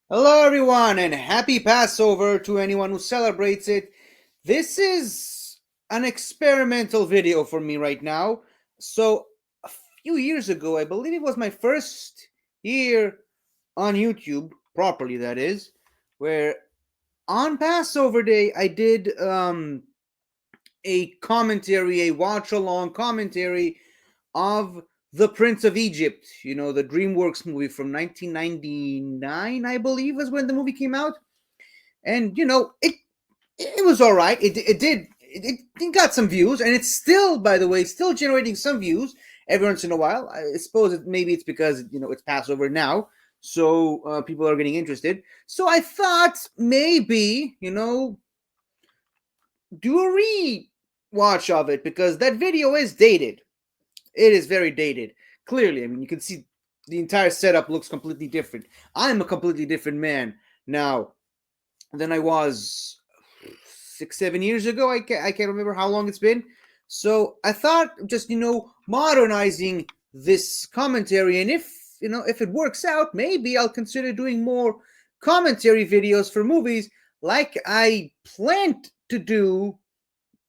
Hello, everyone, and happy Passover to anyone who celebrates it. This is an experimental video for me right now. So, a few years ago, I believe it was my first year on YouTube, properly, that is, where on Passover Day I did a commentary, a watch along commentary of The Prince of Egypt, the DreamWorks movie from 1999, I believe, was when the movie came out. And it was all right. It got some views, and it's still, by the way, still generating some views every once in a while. I suppose maybe it's because it's Passover now, so people are getting interested. So I thought maybe do a re-watch of it because that video is dated. It is very dated. Clearly, I mean, you can see the entire setup looks completely different. I'm a completely different man now than I was 6, 7 years ago. I can't remember how long it's been. So I thought just modernizing this commentary, and if it works out, maybe I'll consider doing more commentary videos for movies like I planned to do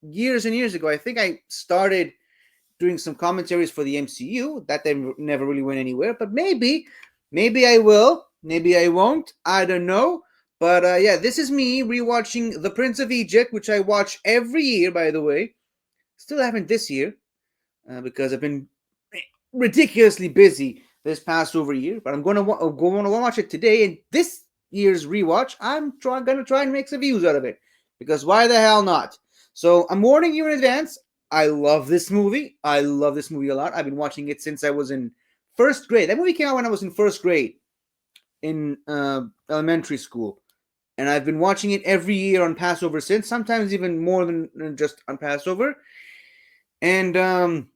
years and years ago. I think I started doing some commentaries for the MCU. That never really went anywhere, but maybe I will. Maybe I won't. I don't know. But yeah, this is me rewatching The Prince of Egypt, which I watch every year, by the way. Still haven't this year because I've been ridiculously busy this past over year. But I'm going to watch it today. And this year's rewatch, going to try and make some views out of it because why the hell not? So I'm warning you in advance. I love this movie. I love this movie a lot. I've been watching it since I was in first grade. That movie came out when I was in first grade in elementary school, and I've been watching it every year on Passover since. Sometimes even more than just on Passover. And I'm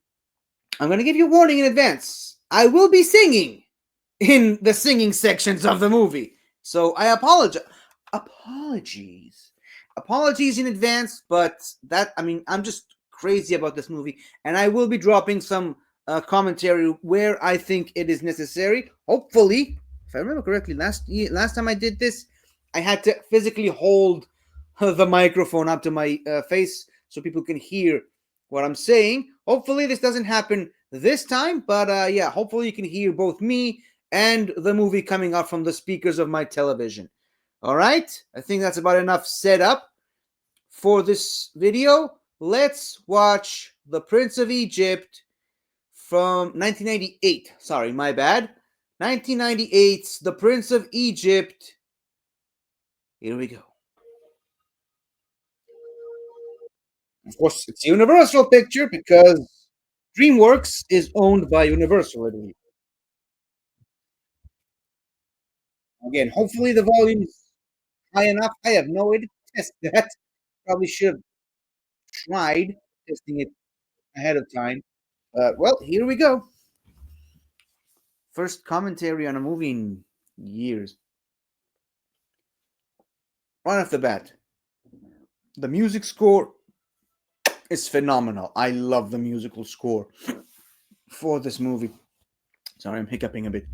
going to give you a warning in advance. I will be singing in the singing sections of the movie, so I apologize. Apologies. Apologies in advance, but I'm just crazy about this movie, and I will be dropping some commentary where I think it is necessary. Hopefully, if I remember correctly, last time I did this, I had to physically hold the microphone up to my face so people can hear what I'm saying. Hopefully, this doesn't happen this time, but yeah, hopefully you can hear both me and the movie coming out from the speakers of my television. All right, I think that's about enough setup for this video. Let's watch The Prince of Egypt from 1998. Sorry, my bad. 1998's The Prince of Egypt. Here we go. Of course, it's a Universal picture because DreamWorks is owned by Universal, I believe. Again, hopefully the volume is high enough. I have no way to test that. Probably should have tried testing it ahead of time. Well, here we go. First commentary on a movie in years. Right off the bat, the music score is phenomenal. I love the musical score for this movie. Sorry, I'm hiccuping a bit.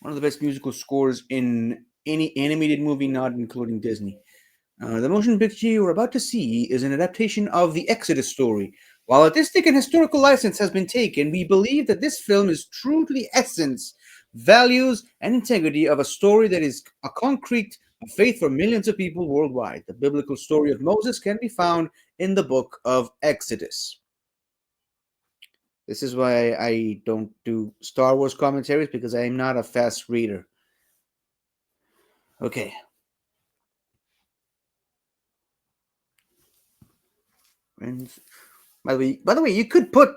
One of the best musical scores in any animated movie, not including Disney. The motion picture you're about to see is an adaptation of the Exodus story. While artistic and historical license has been taken, we believe that this film is true to the essence, values, and integrity of a story that is a concrete of faith for millions of people worldwide. The biblical story of Moses can be found in the book of Exodus. This is why I don't do Star Wars commentaries because I am not a fast reader. Okay. And by the way, you could put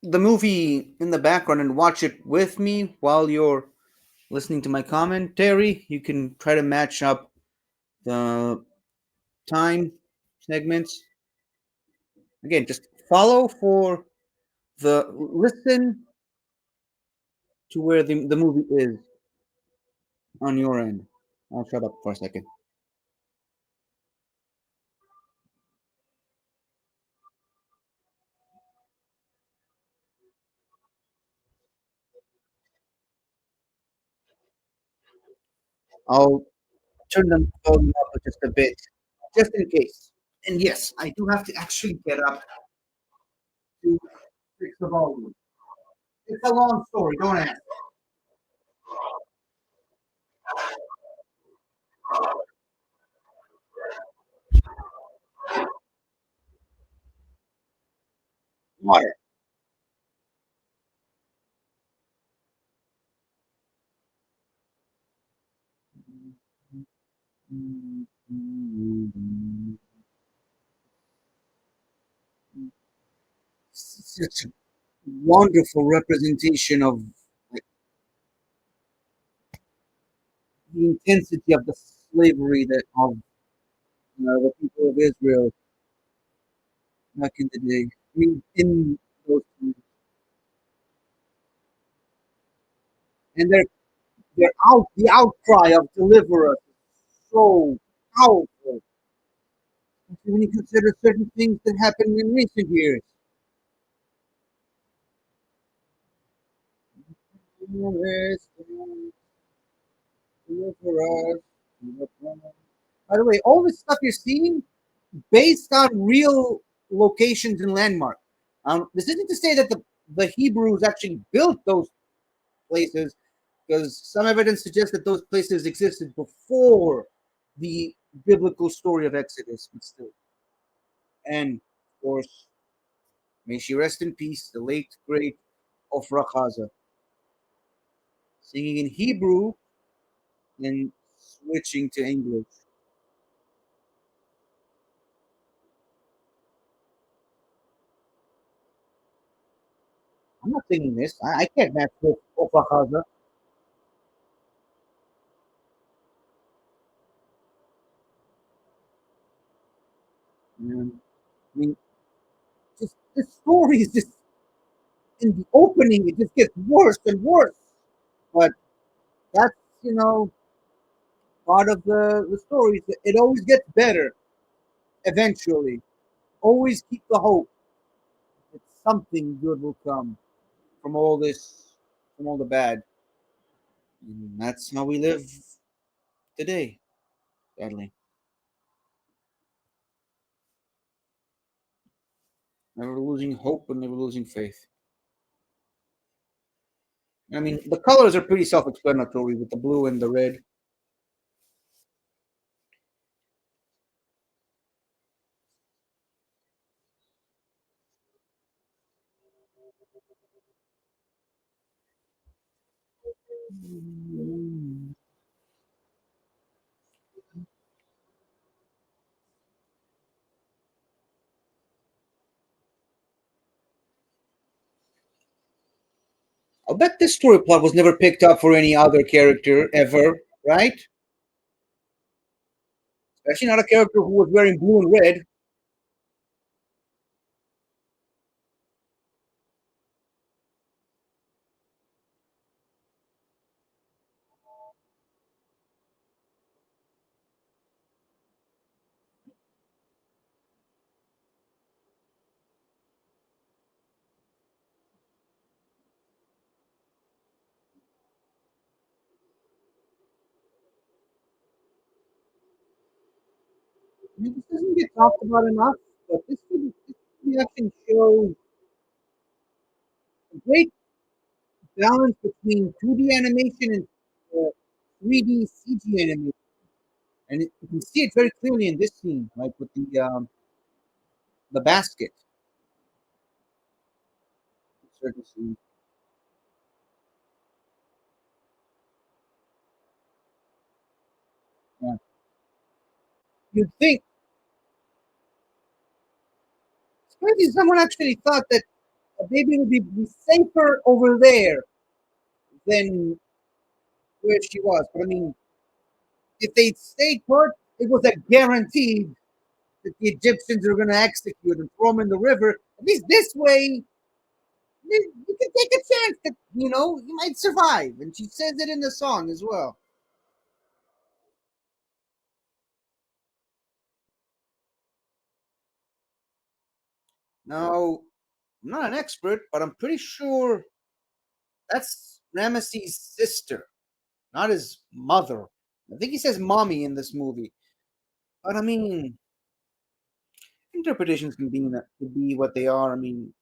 the movie in the background and watch it with me while you're listening to my commentary. You can try to match up the time segments. Again, just follow for the listen to where the movie is on your end. I'll shut up for a second. I'll turn them volume up just a bit, just in case. And yes, I do have to actually get up to fix the volume. It's a long story, don't ask. Water. Such a wonderful representation of like, the intensity of the slavery that of the people of Israel back in the day. I mean, in those times, and the outcry of deliver us is so powerful. When you consider certain things that happened in recent years. Deliver us. By the way, all this stuff you're seeing based on real locations and landmarks. This isn't to say that the Hebrews actually built those places, because some evidence suggests that those places existed before the biblical story of Exodus, but still. And of course, may she rest in peace, the late great Ofra Khaza, singing in Hebrew and switching to English. I'm not singing this. I can't match Ofra Khaza. I mean, just the story is just in the opening. It just gets worse and worse. But that's part of the story. It always gets better eventually. Always keep the hope that something good will come from all this, from all the bad. And that's how we live today, sadly. Never losing hope and never losing faith. I mean, the colors are pretty self explanatory with the blue and the red. I'll bet this story plot was never picked up for any other character ever, right? Especially not a character who was wearing blue and red. I mean, this doesn't get talked about enough, but this actually shows a great balance between 2D animation and 3D CG animation. And you can see it very clearly in this scene, like with the basket. Certain scene. Yeah. You'd think, maybe someone actually thought that a baby would be safer over there than where she was. But I mean, if they'd stayed put, it was a guaranteed that the Egyptians are going to execute and throw him in the river. At least this way, you can take a chance that you might survive. And she says it in the song as well. Now, I'm not an expert, but I'm pretty sure that's Ramesses' sister, not his mother. I think he says mommy in this movie. But I mean, interpretations can be what they are. I mean,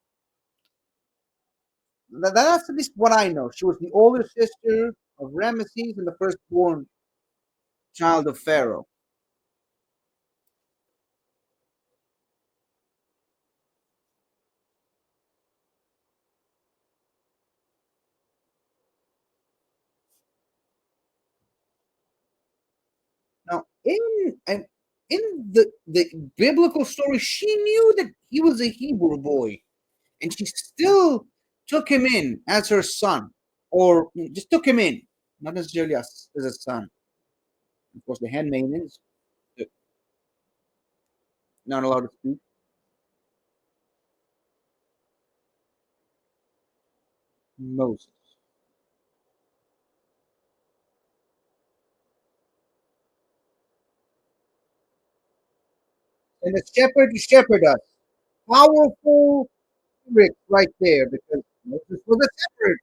that's at least what I know. She was the older sister of Ramesses and the firstborn child of Pharaoh. Now, in the biblical story, she knew that he was a Hebrew boy, and she still took him in as her son, or just took him in, not necessarily as a son. Of course, the handmaidens not allowed to speak. Moses. And the shepherd to shepherd us. Powerful lyrics right there because Moses was a shepherd.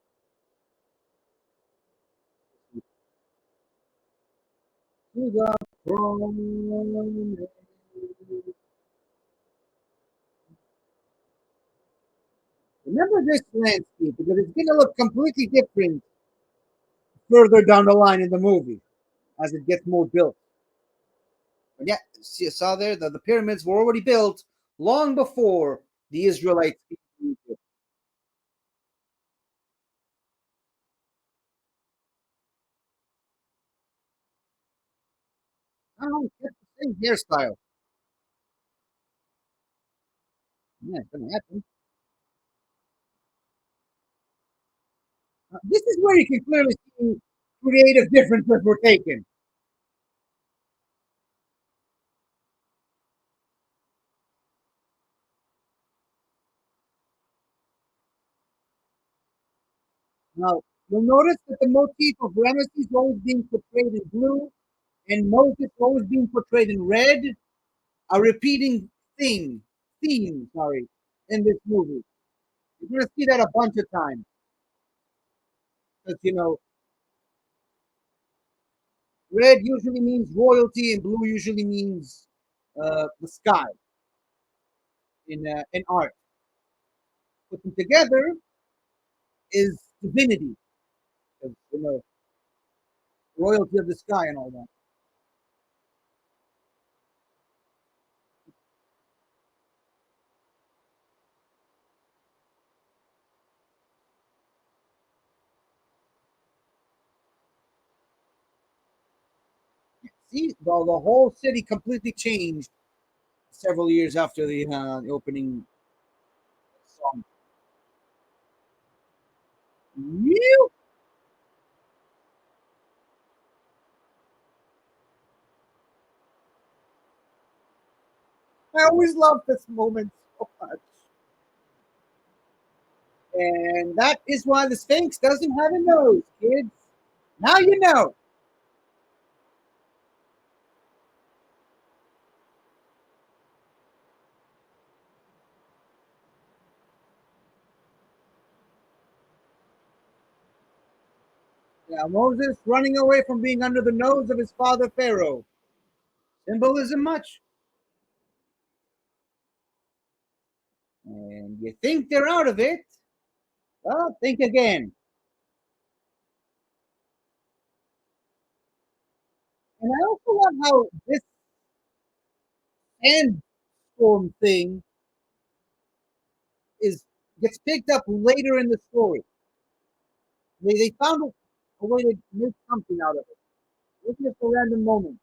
To the promise. Remember this landscape because it's going to look completely different further down the line in the movie as it gets more built. But yeah, see, saw there the pyramids were already built long before the Israelites. Oh, kept the same hairstyle. Yeah, it's going to happen. This is where you can clearly see creative differences were taken. Now, you'll notice that the motif of Ramesses is always being portrayed in blue and Moses always being portrayed in red, a repeating theme, in this movie. You're going to see that a bunch of times. Because, red usually means royalty and blue usually means the sky in art. Put them together is divinity, 'cause, royalty of the sky and all that. See, the whole city completely changed several years after the opening song. You, I always love this moment so much. And that is why the Sphinx doesn't have a nose, kids. Now you know. Yeah, Moses running away from being under the nose of his father Pharaoh. Symbolism much. And you think they're out of it? Well, think again. And I also love how this sandstorm thing is gets picked up later in the story. They found a way to make something out of it. Look at the random moment.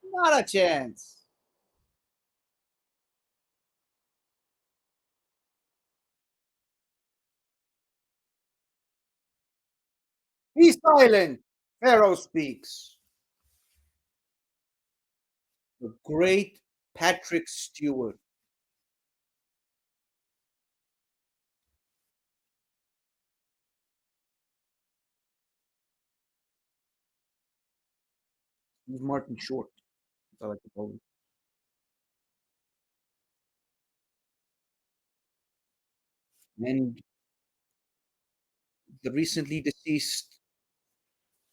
Not a chance. Be silent. Pharaoh speaks. The great Patrick Stewart. He's Martin Short. That's all I like to call him. and the recently deceased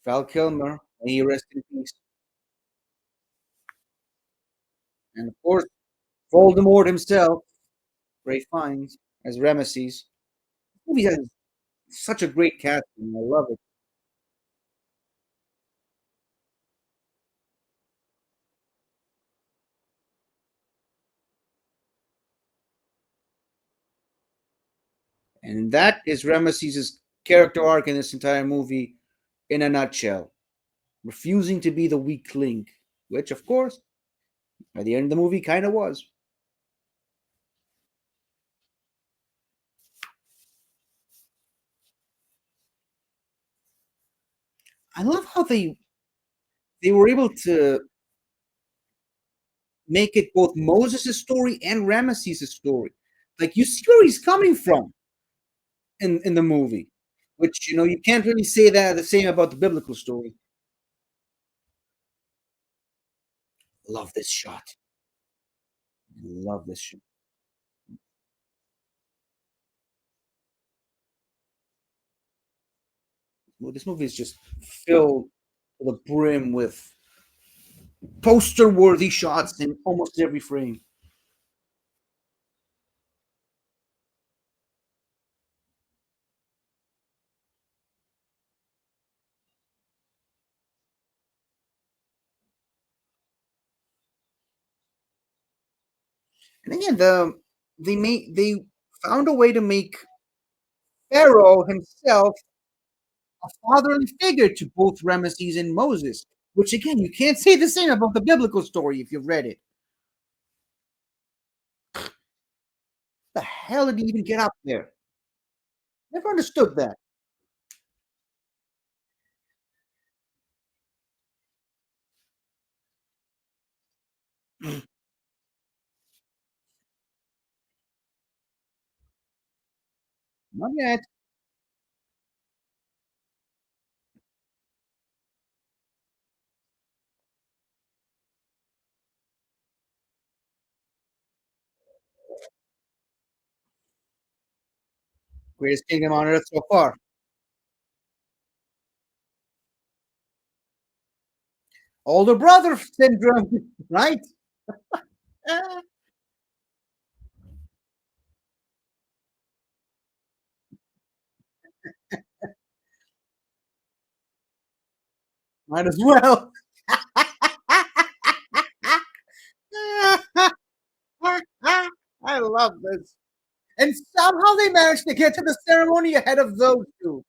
Val Kilmer, may he rest in peace, and of course Voldemort himself, Ray Fiennes as Ramesses. The movie has such a great casting. I love it. And that is Ramesses' character arc in this entire movie in a nutshell. Refusing to be the weak link, which, of course, by the end of the movie, kind of was. I love how they were able to make it both Moses' story and Ramesses' story. Like you see where he's coming from in the movie, which you can't really say that the same about the biblical story. Love this shot. Love this shot. Well, this movie is just filled to the brim with poster-worthy shots in almost every frame. And again, they found a way to make Pharaoh himself a fatherly figure to both Ramesses and Moses, which again you can't say the same about the biblical story if you've read it. The hell did he even get up there? Never understood that. Not yet. Greatest kingdom on earth so far. Older brother syndrome, right? Eh, might as well. I love this. And somehow they managed to get to the ceremony ahead of those two.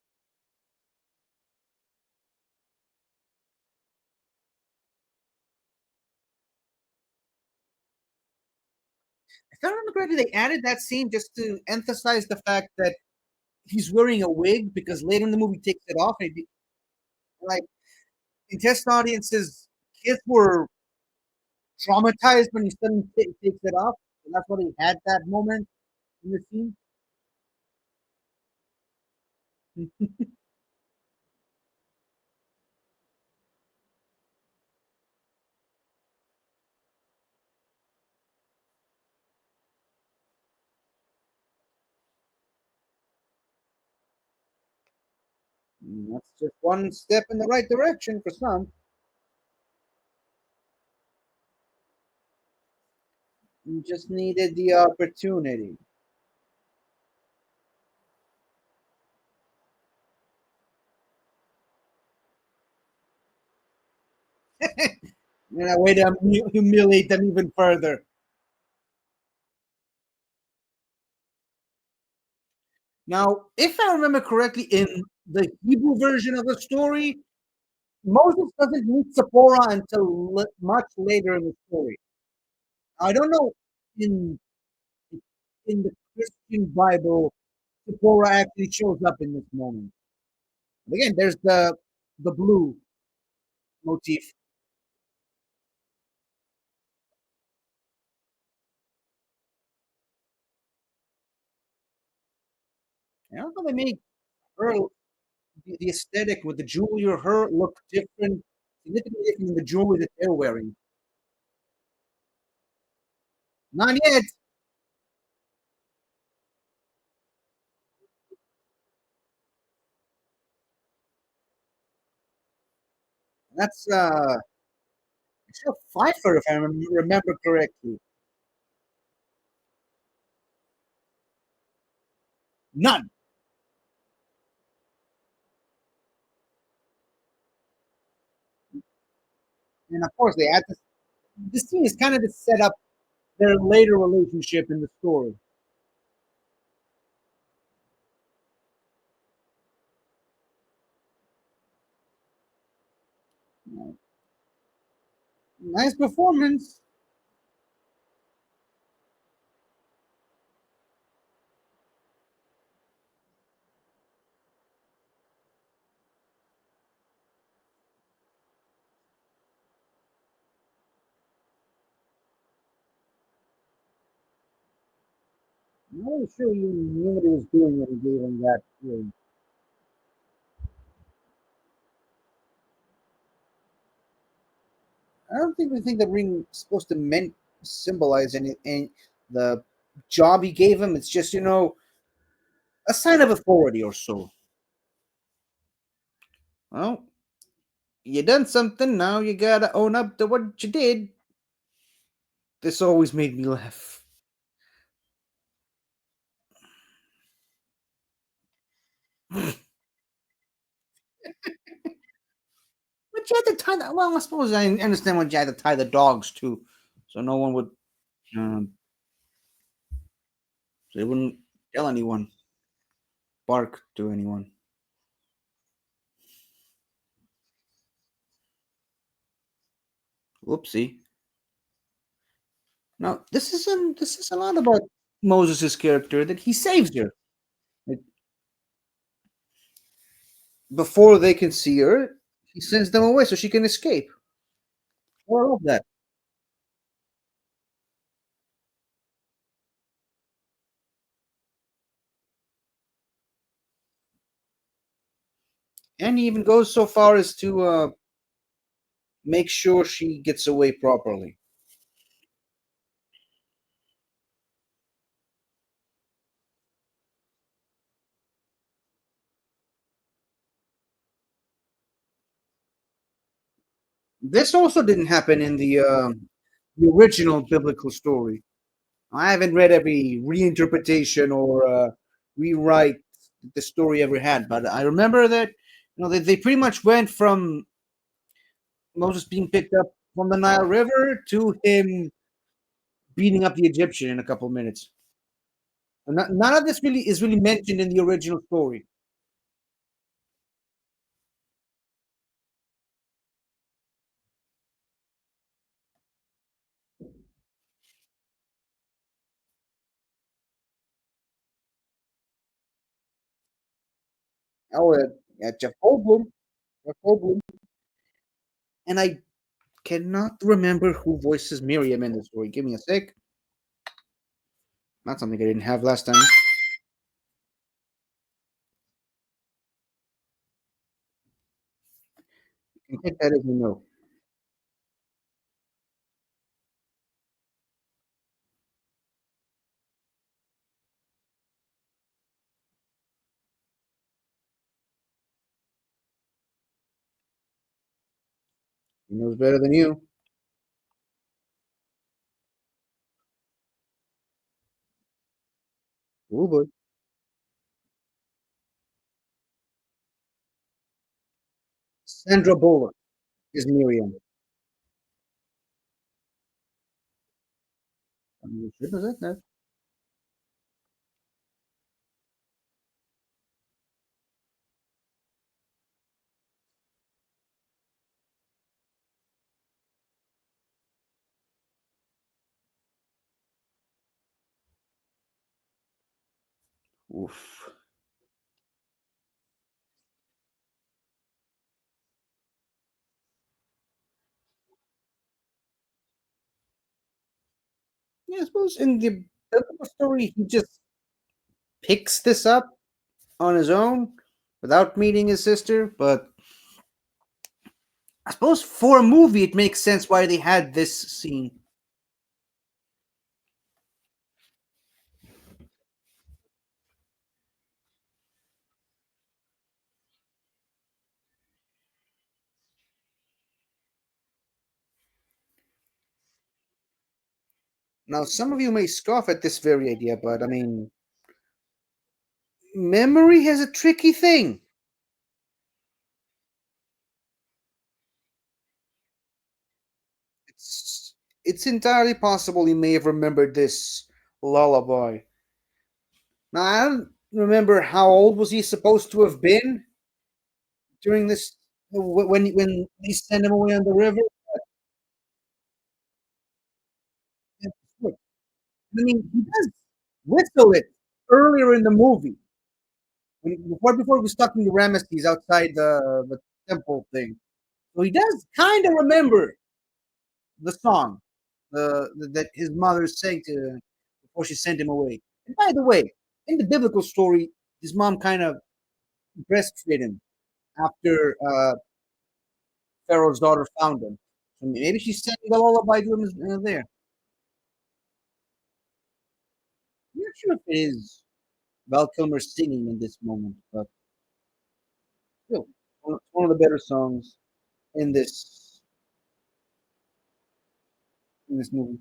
If I remember correctly, they added that scene just to emphasize the fact that he's wearing a wig because later in the movie he takes it off. And like in test audiences, kids were traumatized when he suddenly takes it off. And that's why they had that moment in the scene. That's just one step in the right direction for some. You just needed the opportunity. And a way to humiliate them even further. Now, if I remember correctly, in the Hebrew version of the story, Moses doesn't meet Zipporah until much later in the story. I don't know in in the Christian Bible, Zipporah actually shows up in this moment. But again, there's the blue motif. I don't know they make her the aesthetic with the jewelry or her look different, significantly different than the jewelry that they're wearing. Not yet. That's Michelle Pfeiffer, if I remember correctly. None. And of course, they had to. This scene is kind of to set up their later relationship in the story. Nice performance. I'm not really sure he knew what he was doing when he gave him that ring. I don't think we think the ring is supposed to meant symbolize any the job he gave him. It's just a sign of authority or so. Well, you done something. Now you gotta own up to what you did. This always made me laugh. But you had to tie that. Well, I suppose I understand when you had to tie the dogs too, so no one would, um, so they wouldn't tell anyone, bark to anyone. Whoopsie. Now this is a lot about Moses' character that he saves her. Like, before they can see her, he sends them away so she can escape. I love that. And he even goes so far as to make sure she gets away properly. This also didn't happen in the original biblical story. I haven't read every reinterpretation or rewrite the story ever had, but I remember that they pretty much went from Moses being picked up from the Nile River to him beating up the Egyptian in a couple minutes. And none of this really is really mentioned in the original story. Oh, Jeff Goldblum, Jeff Goldblum, and I cannot remember who voices Miriam in the story. Give me a sec. Not something I didn't have last time. You can take that as a no. He knows better than you. Oh boy. Sandra Bullock is Miriam. You should know that. Oof. Yeah, I suppose in the biblical story, he just picks this up on his own without meeting his sister. But I suppose for a movie, it makes sense why they had this scene. Now, some of you may scoff at this very idea, but I mean, memory has a tricky thing. It's entirely possible you may have remembered this lullaby. Now, I don't remember how old was he supposed to have been during this when they sent him away on the river. I mean, he does whistle it earlier in the movie before he was stuck in the Ramesses outside the temple thing. So he does kind of remember the song that his mother sang to before she sent him away. And by the way, in the biblical story, his mom kind of breastfed him after Pharaoh's daughter found him. So maybe she sang the lullaby to him there. I'm not sure if it is Val Kilmer singing in this moment, but still, one of the better songs in this movie.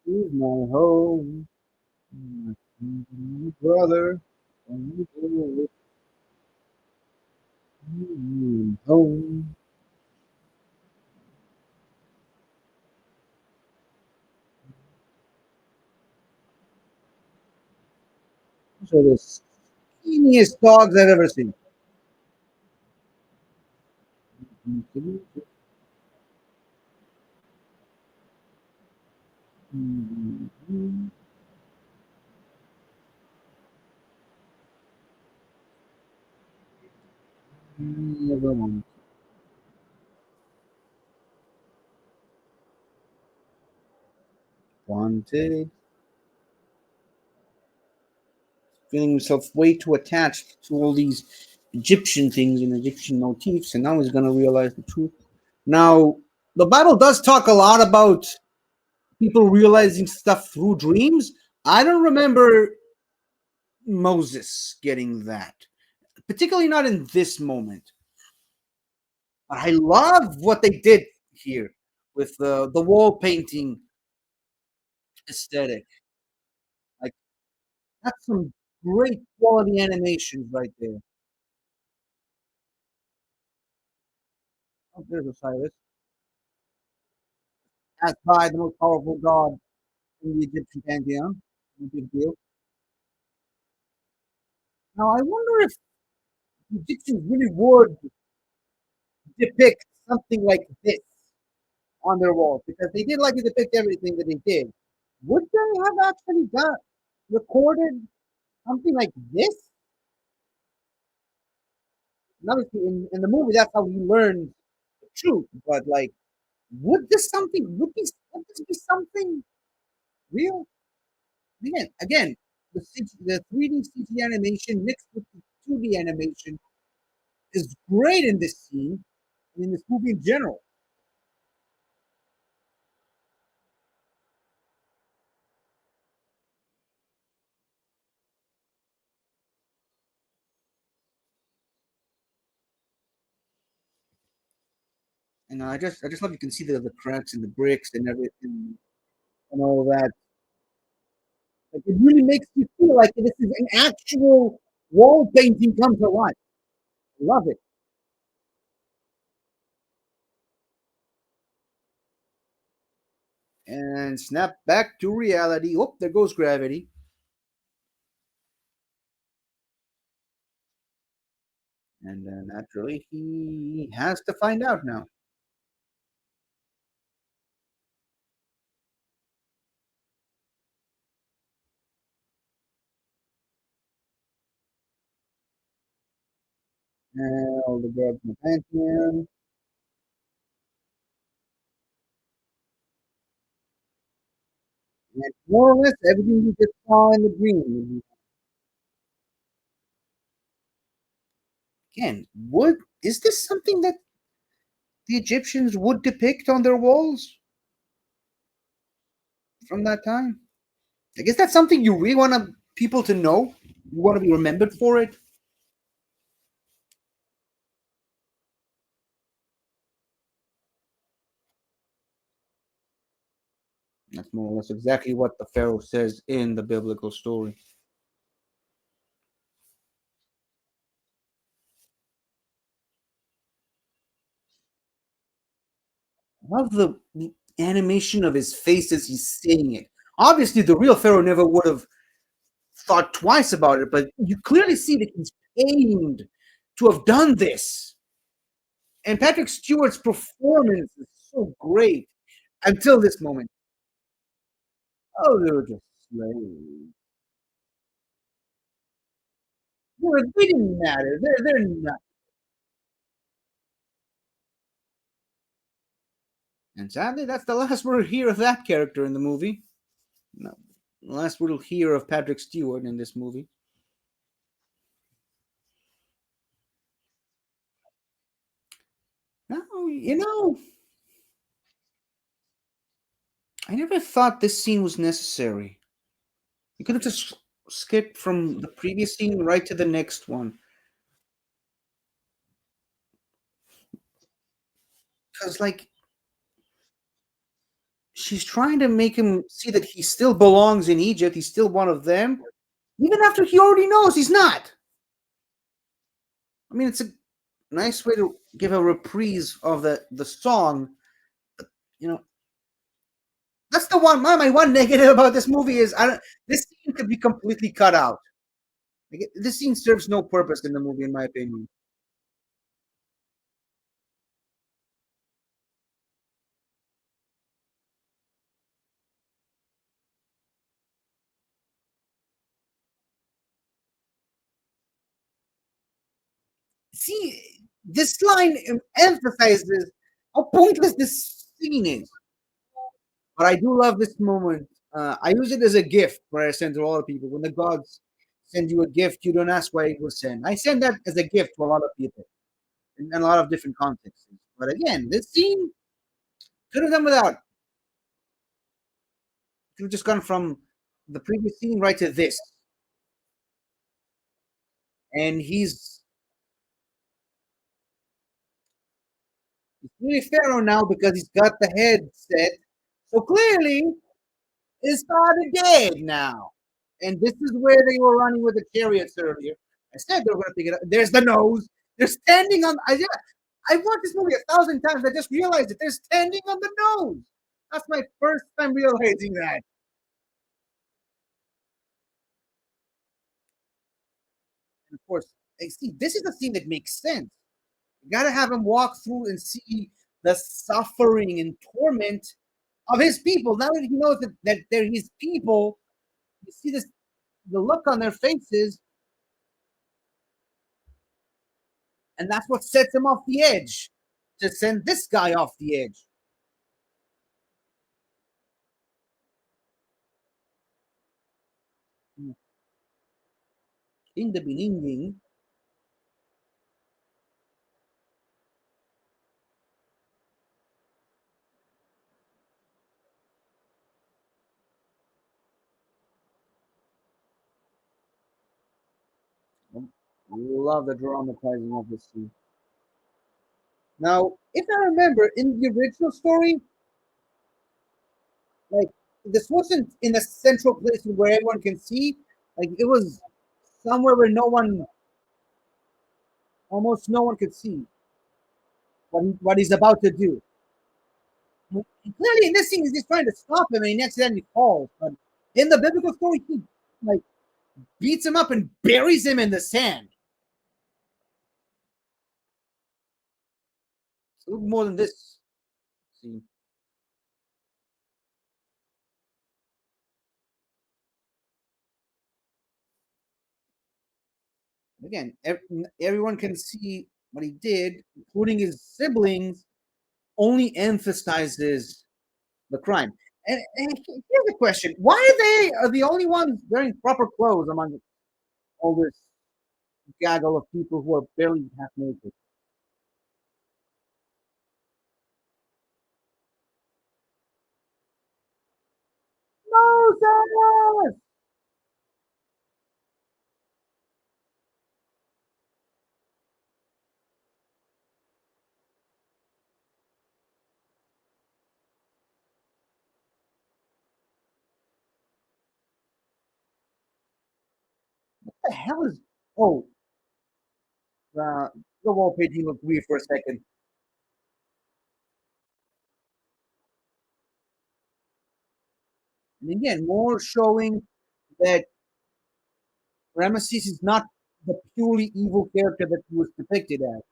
Is my home, my brother, home. So the skinniest dogs I've ever seen. Everyone wanted, feeling himself way too attached to all these Egyptian things and Egyptian motifs, and now he's going to realize the truth. Now, the Bible does talk a lot about people realizing stuff through dreams. I don't remember Moses getting that, particularly not in this moment. But I love what they did here with the wall painting aesthetic. Like that's some great quality animations right there. Oh, there's Osiris, as by the most powerful god in the Egyptian pantheon. No big deal. Now I wonder if the Egyptians really would depict something like this on their walls because they did like to depict everything that they did. Would they have actually got recorded something like this? And obviously, in the movie, that's how we learned the truth. But like, would this be something real? Again, the 3D CG animation mixed with the 2D animation is great in this scene and in this movie in general. And I just love you can see the cracks in the bricks and everything and all that. Like it really makes you feel like this is an actual wall painting come to life. Love it. And snap back to reality. Oh, there goes gravity. And naturally, he has to find out now. All the gods in the pantheon. And more or less everything you just saw in the dream. Again, would is this something that the Egyptians would depict on their walls from that time? I guess that's something you really want people to know. You want to be remembered for it. That's more or less exactly what the Pharaoh says in the biblical story. I love the animation of his face as he's saying it. Obviously, the real Pharaoh never would have thought twice about it, but you clearly see that he's pained to have done this. And Patrick Stewart's performance is so great until this moment. Oh, they were just slaves. They didn't matter. They're not. And sadly, that's the last we'll hear of that character in the movie. No, the last we'll hear of Patrick Stewart in this movie. No, I never thought this scene was necessary. You could have just skipped from the previous scene right to the next one. Because, like, she's trying to make him see that he still belongs in Egypt. He's still one of them, even after he already knows he's not. I mean, it's a nice way to give a reprise of the song. You know, that's the one. My one negative about this movie is I don't. This scene could be completely cut out. Like, this scene serves no purpose in the movie, in my opinion. See, this line emphasizes how pointless this scene is. But I do love this moment. I use it as a gift where I send to all the people. When the gods send you a gift, you don't ask why it was sent. I send that as a gift to a lot of people in a lot of different contexts. But again, this scene could have done without. Could have just gone from the previous scene right to this. And he's really Pharaoh now because he's got the head set. So clearly, his father dead now. And this is where they were running with the chariots earlier. I said they were going to pick it up. There's the nose. They're standing on. I watched this movie 1,000 times. I just realized that they're standing on the nose. That's my first time realizing that. And of course, I see this is the scene that makes sense. You got to have him walk through and see the suffering and torment of his people. Now that he knows that they're his people, you see this the look on their faces, and that's what sets him off the edge to send this guy off the edge. In the beginning, I love the dramatizing of the scene. Now, if I remember, in the original story, like this wasn't in a central place where everyone can see. Like it was somewhere where almost no one could see what he's about to do. Clearly, in this scene, he's just trying to stop him, and he accidentally falls. But in the biblical story, he like beats him up and buries him in the sand. It's a little more than this scene. Again, everyone can see what he did, including his siblings, only emphasizes the crime. And here's a question: why are the only ones wearing proper clothes among all this gaggle of people who are barely half naked? Moses! hell is? Oh, uh, the wall painting looked weird for a second. And again, more showing that Ramesses is not the purely evil character that he was depicted as.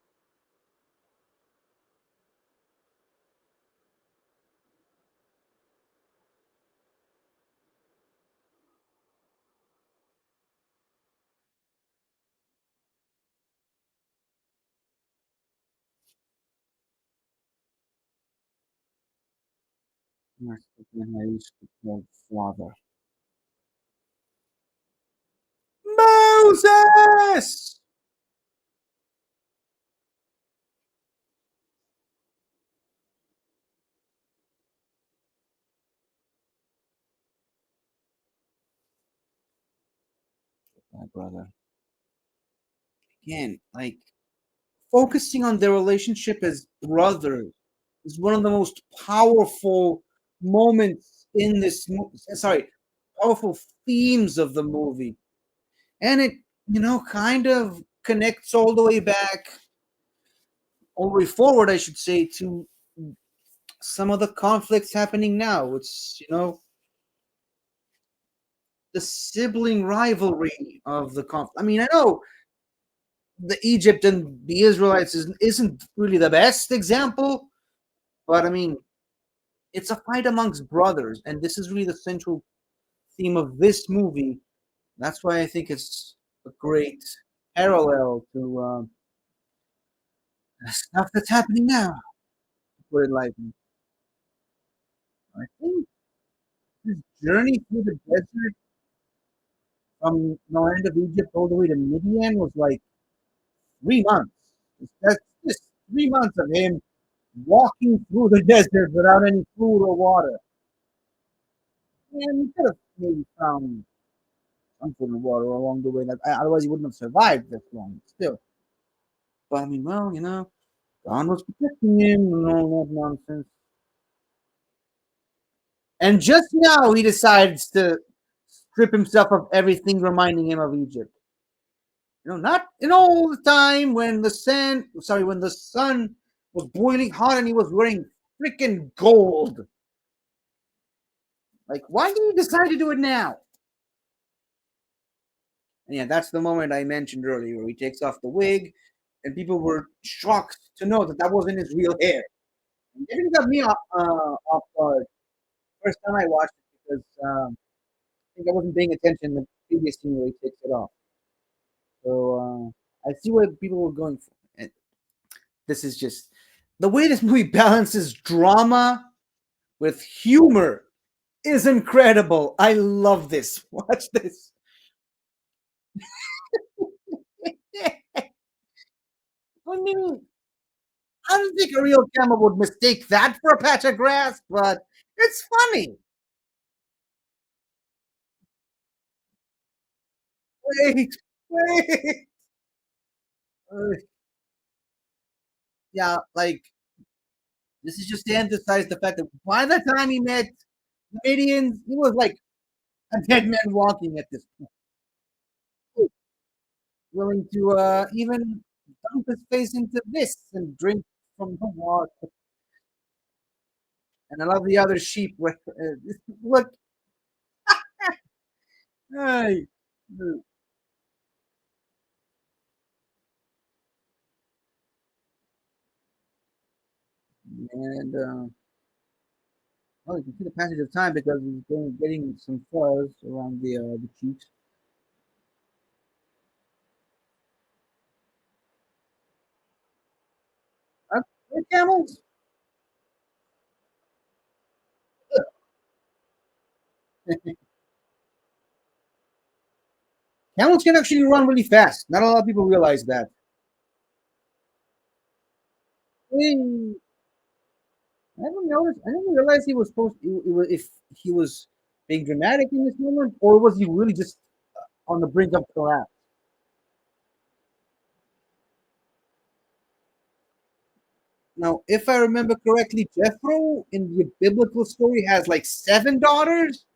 Father. Moses! My brother. Again, like focusing on their relationship as brothers is one of the most powerful moments in this sorry, powerful themes of the movie. And it, kind of connects all the way back, all the way forward, I should say, to some of the conflicts happening now. It's, the sibling rivalry of the conflict. I mean, I know the Egypt and the Israelites isn't really the best example, but I mean, it's a fight amongst brothers, and this is really the central theme of this movie. That's why I think it's a great parallel to stuff that's happening now. To put it lightly, I think this journey through the desert from the land of Egypt all the way to Midian was like 3 months. That's just 3 months of him walking through the desert without any food or water. And he could have maybe found some food and water along the way. Otherwise, he wouldn't have survived this long. Still, but I mean, well, God was protecting him and all that nonsense. And just now, he decides to strip himself of everything reminding him of Egypt. Not in all the time when the sun was boiling hot and he was wearing freaking gold. Like, why did he decide to do it now? And yeah, that's the moment I mentioned earlier where he takes off the wig, and people were shocked to know that that wasn't his real hair. And it really got me off guard first time I watched it because I think I wasn't paying attention the previous scene where he takes it off. So I see what people were going for. And this is just the way this movie balances drama with humor is incredible. I love this. Watch this. I mean, I don't think a real camel would mistake that for a patch of grass, but it's funny. Wait, wait. Uh, yeah, like this is just to emphasize the fact that by the time he met the Midians, he was like a dead man walking at this point, willing to even dump his face into this and drink from the water. And I love the other sheep with look, hey, and well, you can see the passage of time because he's getting some fuzz around the cheeks. They're camels. Camels can actually run really fast. Not a lot of people realize that. Hey, I didn't notice. I didn't realize he was supposed. If he was being dramatic in this moment, or was he really just on the brink of collapse? Now, if I remember correctly, Jethro in the biblical story has like 7 daughters,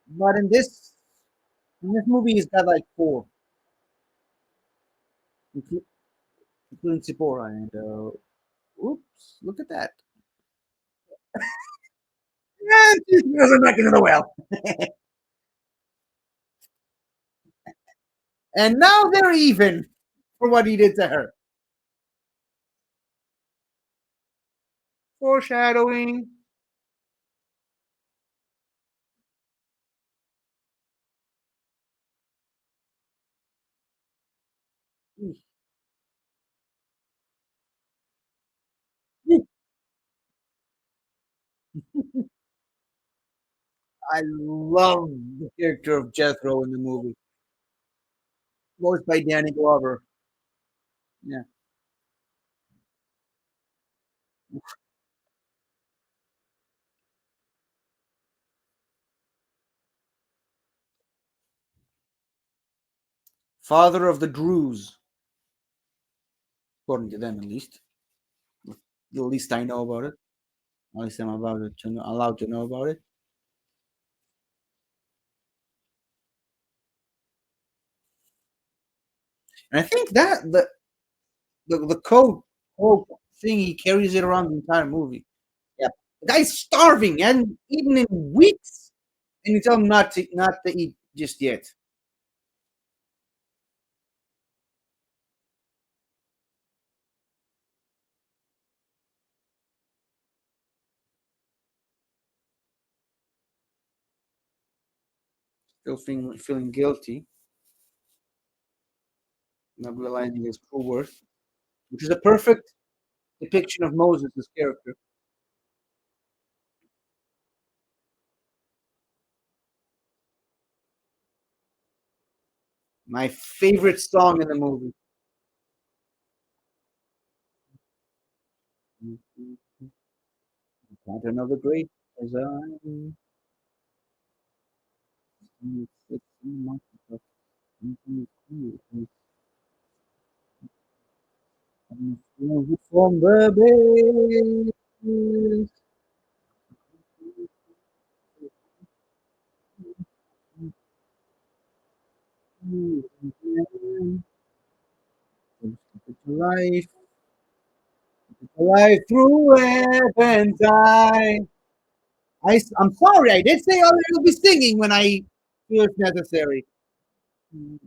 but in this movie he's got like 4. inclu- including Zipporah. And oops, look at that. And she throws him back into the well. And now they're even for what he did to her. Foreshadowing. I love the character of Jethro in the movie, voiced by Danny Glover. Yeah, father of the Druze, according to them at least. The least I know about it. At least I'm about it to know, allowed to know about it. And I think that the code thing he carries it around the entire movie. Yeah, the guy's starving and eaten in weeks, and you tell him not to eat just yet. Still feeling guilty, not realizing his true worth, which is a perfect depiction of Moses' character. My favorite song in the movie. Pattern of the great as I from the base. Life, life through and time. I'm sorry, I did say I'll be singing when I feel it's necessary. Him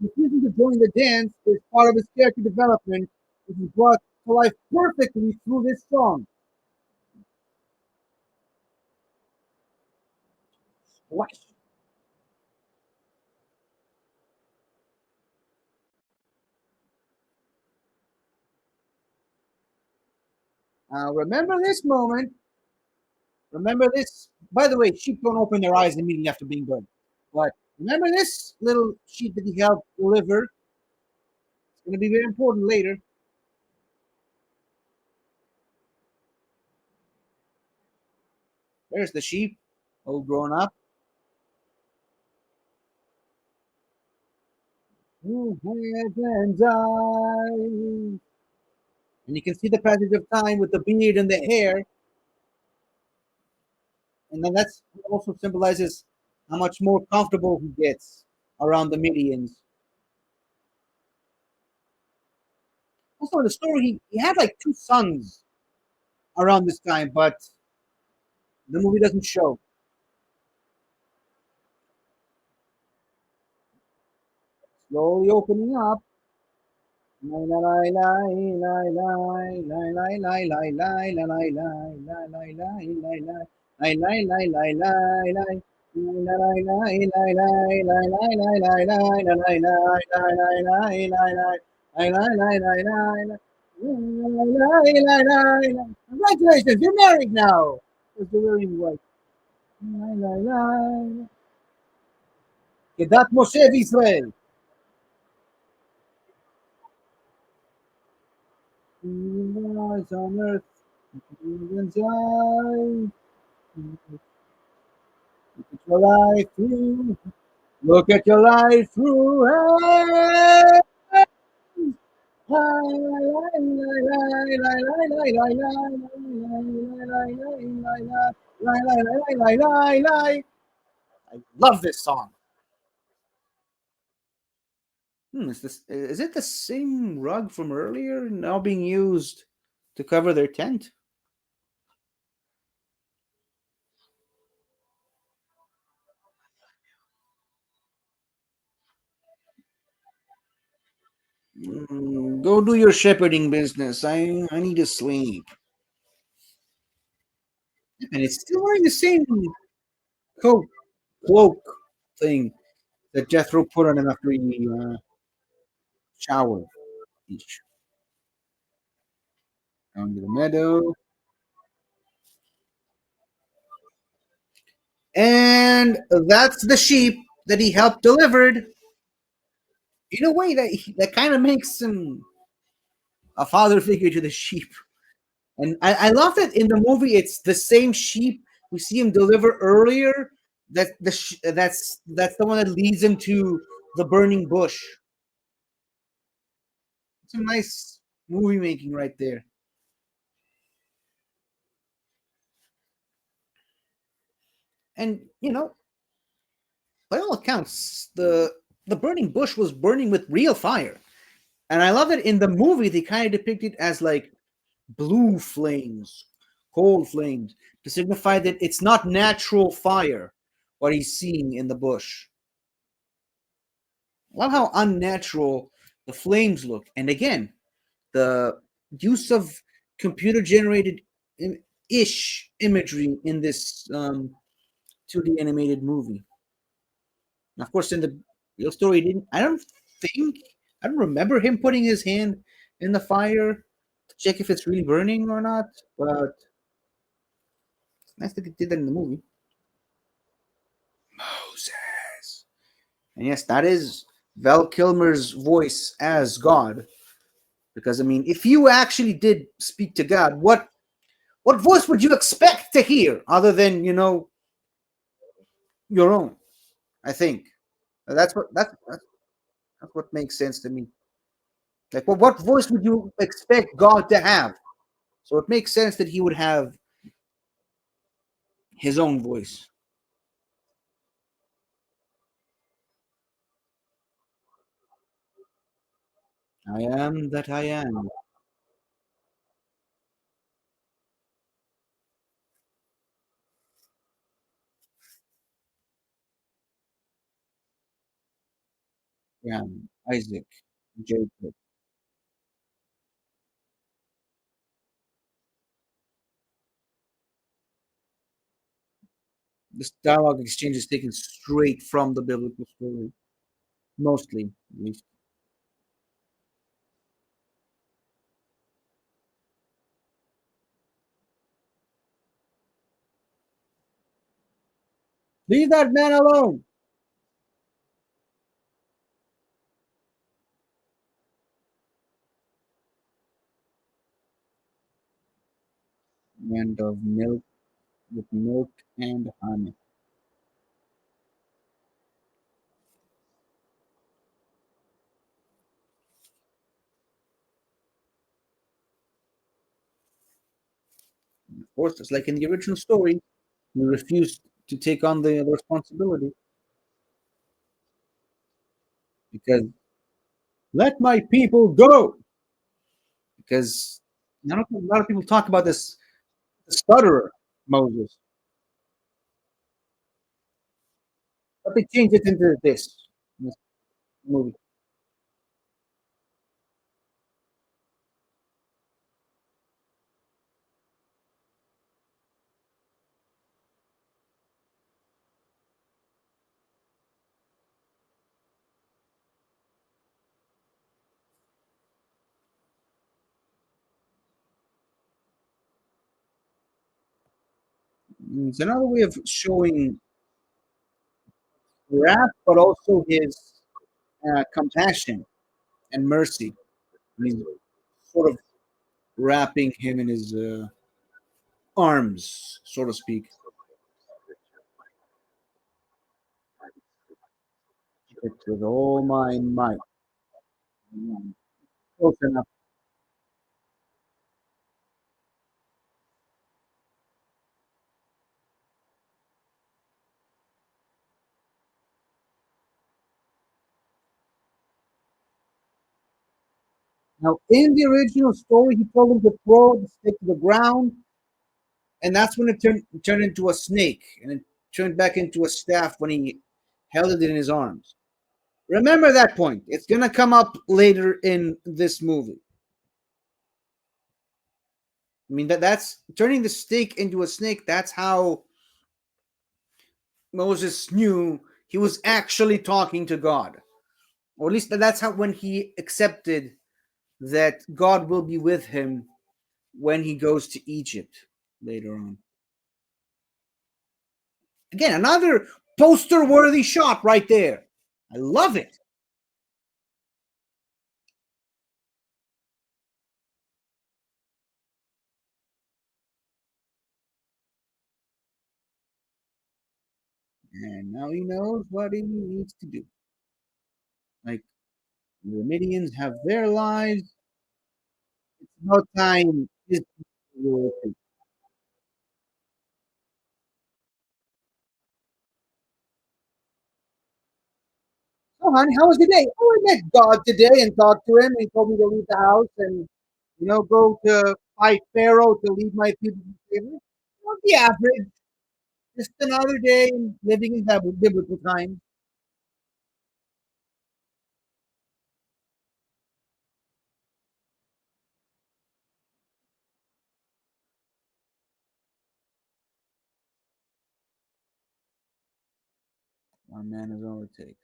refusing to join the dance is part of his character development, which is brought to life perfectly through this song. What? Remember this moment. Remember this. By the way, sheep don't open their eyes immediately after being burned. But remember this little sheet that he helped deliver. It's going to be very important later. There's the sheep, all grown up. Who and I. And you can see the passage of time with the beard and the hair. And then that's also symbolizes how much more comfortable he gets around the Midians. Also, in the story, he had like two sons around this time, but the movie doesn't show. Slowly opening up. Congratulations, you're married now. What's the wearing wife? כדת משה וישראל. Lies on earth, and die. Look at your life through. Look at your life through. I love this song. Is it the same rug from earlier now being used to cover their tent? Go do your shepherding business. I need to sleep. And it's still wearing the same coat cloak thing that Jethro put on him after he showered. Each down to the meadow, and that's the sheep that he helped delivered. In a way that kind of makes him a father figure to the sheep. And I love that in the movie it's the same sheep we see him deliver earlier. That's the one that leads him to the burning bush. It's a nice movie making right there. And by all accounts, the burning bush was burning with real fire. And I love that in the movie they kind of depict it as like blue flames, cold flames, to signify that it's not natural fire what he's seeing in the bush. I love how unnatural the flames look. And again, the use of computer generated ish imagery in this 2D animated movie. And of course, in the real story, he didn't. Think. I don't remember him putting his hand in the fire to check if it's really burning or not. But it's nice that they did that in the movie. Moses. And yes, that is Val Kilmer's voice as God. Because I mean, if you actually did speak to God, what voice would you expect to hear other than your own? I think that's what makes sense to me. Like, well, what voice would you expect God to have? So it makes sense that he would have his own voice. I am that I am. Yeah, Isaac, Jacob. This dialogue exchange is taken straight from the biblical story, mostly, at least. Leave that man alone. And of milk with milk and honey. Of course, it's like in the original story, he refused to take on the responsibility because let my people go. Because a lot of people talk about this stutterer, Moses, but they changed it into this movie. It's another way of showing wrath, but also his compassion and mercy. He's sort of wrapping him in his arms, so to speak. With all my might. Close enough. Now, in the original story, he told him to throw the stick to the ground, and that's when it turned into a snake, and it turned back into a staff when he held it in his arms. Remember that point. It's gonna come up later in this movie. I mean that's turning the stick into a snake. That's how Moses knew he was actually talking to God, or at least that's how when he accepted that God will be with him when he goes to Egypt later on. Again, another poster worthy shot right there. I love it. And now he knows what he needs to do. Like the Midians have their lives. It's about time his people will. So, honey, how was your day? Oh, I met God today and talked to him. He told me to leave the house and, go to fight Pharaoh to lead my people to freedom. Well, the average. Just another day living in biblical times. One man is all it takes.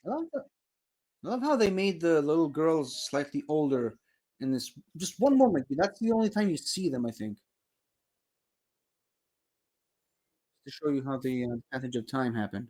I love, the, I love how they made the little girls slightly older in this just one moment. That's the only time you see them, I think, to show you how the passage of time happened.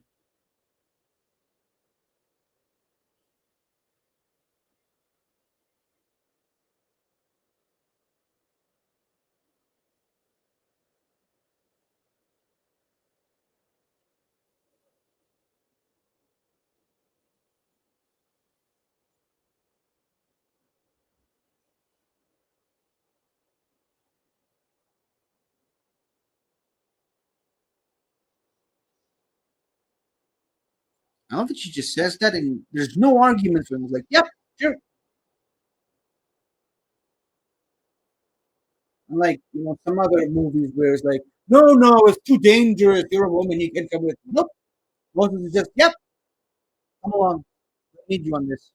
I love that she just says that, and there's no argument for him. It's like, yep, sure. Unlike some other movies where it's like, no, no, it's too dangerous. You're a woman. You can't come with. Nope. Moses is just, yep, come along. I need you on this.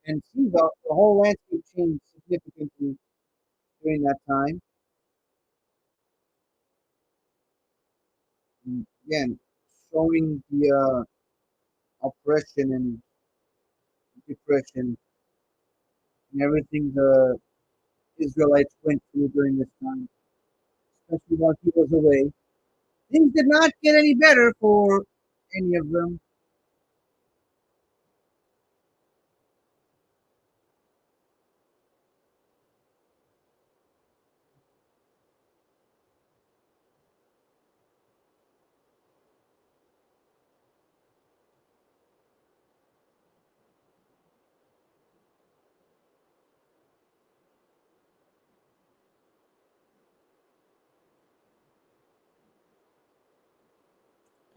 And see the whole landscape changed significantly during that time. And again, showing the oppression and depression and everything the Israelites went through during this time, especially while he was away. Things did not get any better for any of them.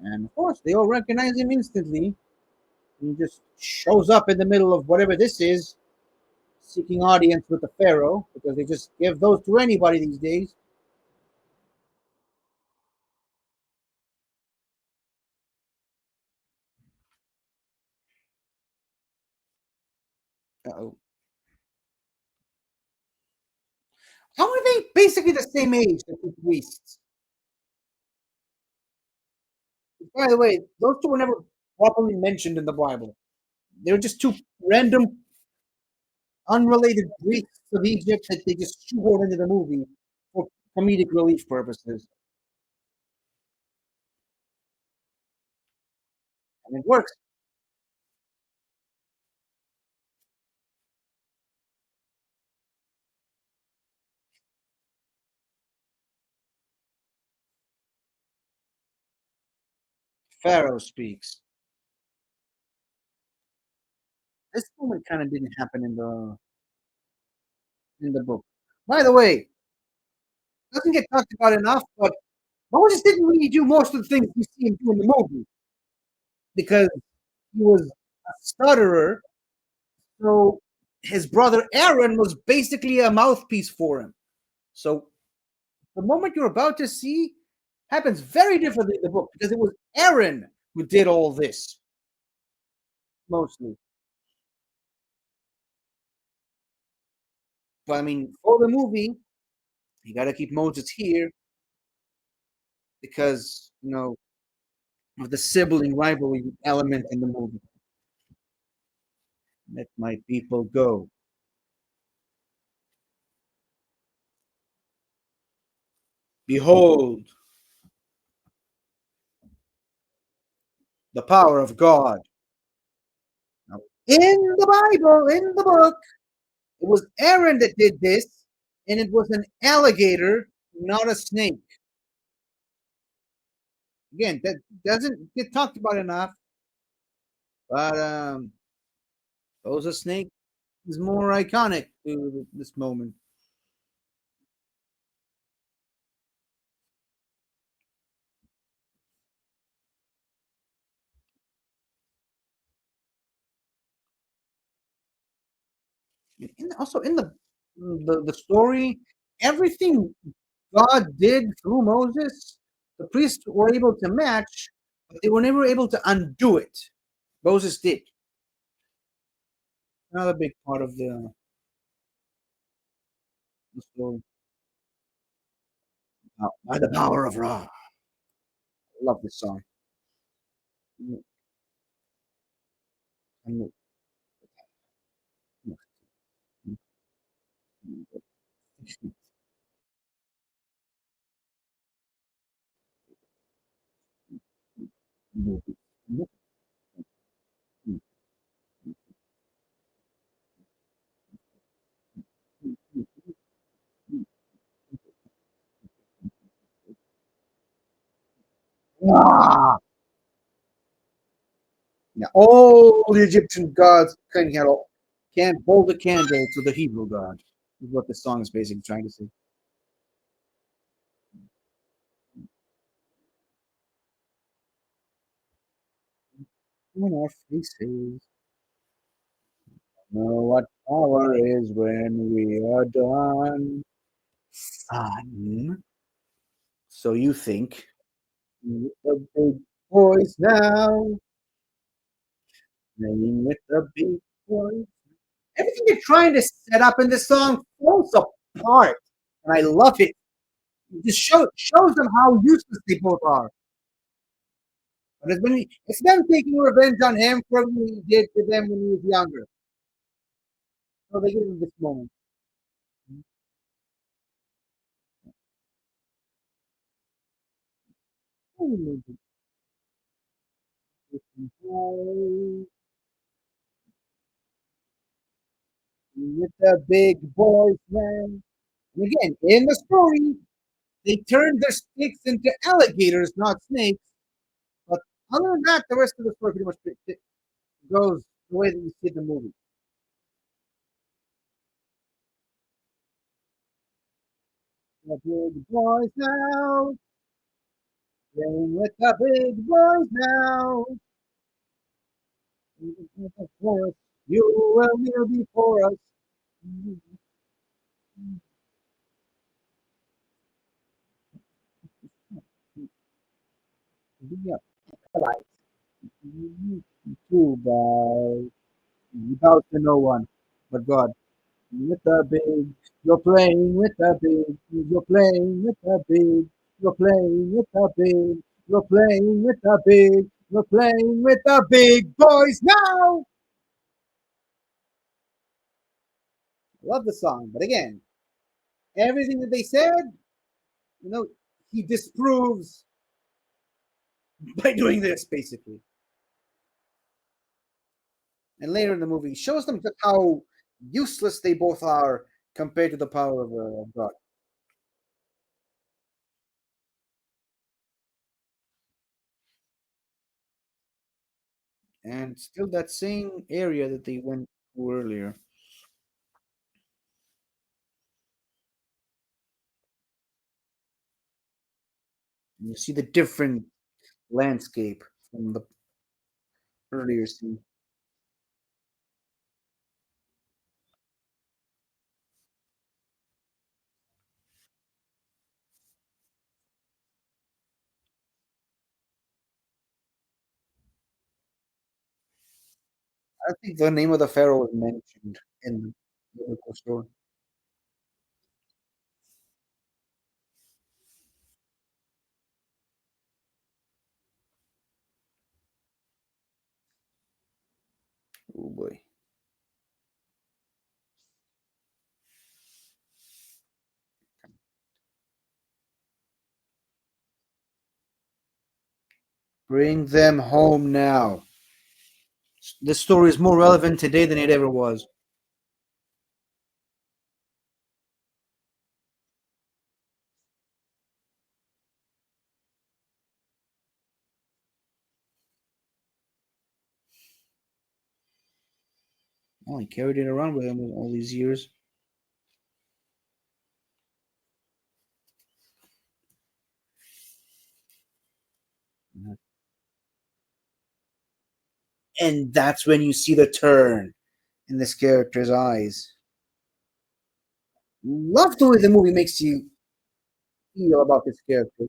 And of course, they all recognize him instantly. He just shows up in the middle of whatever this is, seeking audience with the Pharaoh, because they just give those to anybody these days. Uh-oh. How are they basically the same age, the two priests? By the way, those two were never properly mentioned in the Bible. They were just two random, unrelated priests of Egypt that they just shoehorned into the movie for comedic relief purposes. And it works. Pharaoh speaks. This moment kind of didn't happen in the book. By the way, doesn't get talked about enough, but Moses didn't really do most of the things we see him do in the movie because he was a stutterer. So his brother Aaron was basically a mouthpiece for him. So the moment you're about to see happens very differently in the book because it was Aaron who did all this mostly. But I mean, for the movie, you got to keep Moses here because of the sibling rivalry element in the movie. Let my people go. Behold the power of God. Now, in the Bible, in the book, it was Aaron that did this, and it was an alligator, not a snake. Again, that doesn't get talked about enough, but those a snake is more iconic to this moment. Also in the story, everything God did through Moses, the priests were able to match, but they were never able to undo it. Moses did. Another big part of the story. By the power of Ra. I love this song. Ah! Now, all the Egyptian gods can't hold a candle to the Hebrew God. Is what the song is basically trying to say. On our faces, know what power is when we are done. Fun. So you think with the big boys now, playing with the big boys. Everything you're trying to set up in this song falls apart, and I love it. It just shows them how useless they both are. But it's them taking revenge on him for what he did to them when he was younger. So they give him this moment. With the big boys, man. And again, in the story, they turned their sticks into alligators, not snakes. But other than that, the rest of the story pretty much goes the way that you see the movie. The big boys now, playing with the big boys now. For us, you will kneel before us. Be polite. To bow. You bow to no one but God. With the big, you're playing with the big, you're playing with the big, you're playing with the big, you're playing with the big, you're playing with the big boys now. Love the song, but again, everything that they said, you know, he disproves by doing this basically. And later in the movie, shows them just how useless they both are compared to the power of God. and still that same area that they went to earlier. You see the different landscape from the earlier scene. I think the name of the pharaoh was mentioned in the biblical story. Oh boy. Bring them home now. This story is more relevant today than it ever was. Oh, he carried it around with him all these years. And that's when you see the turn in this character's eyes. Love the way the movie makes you feel about this character.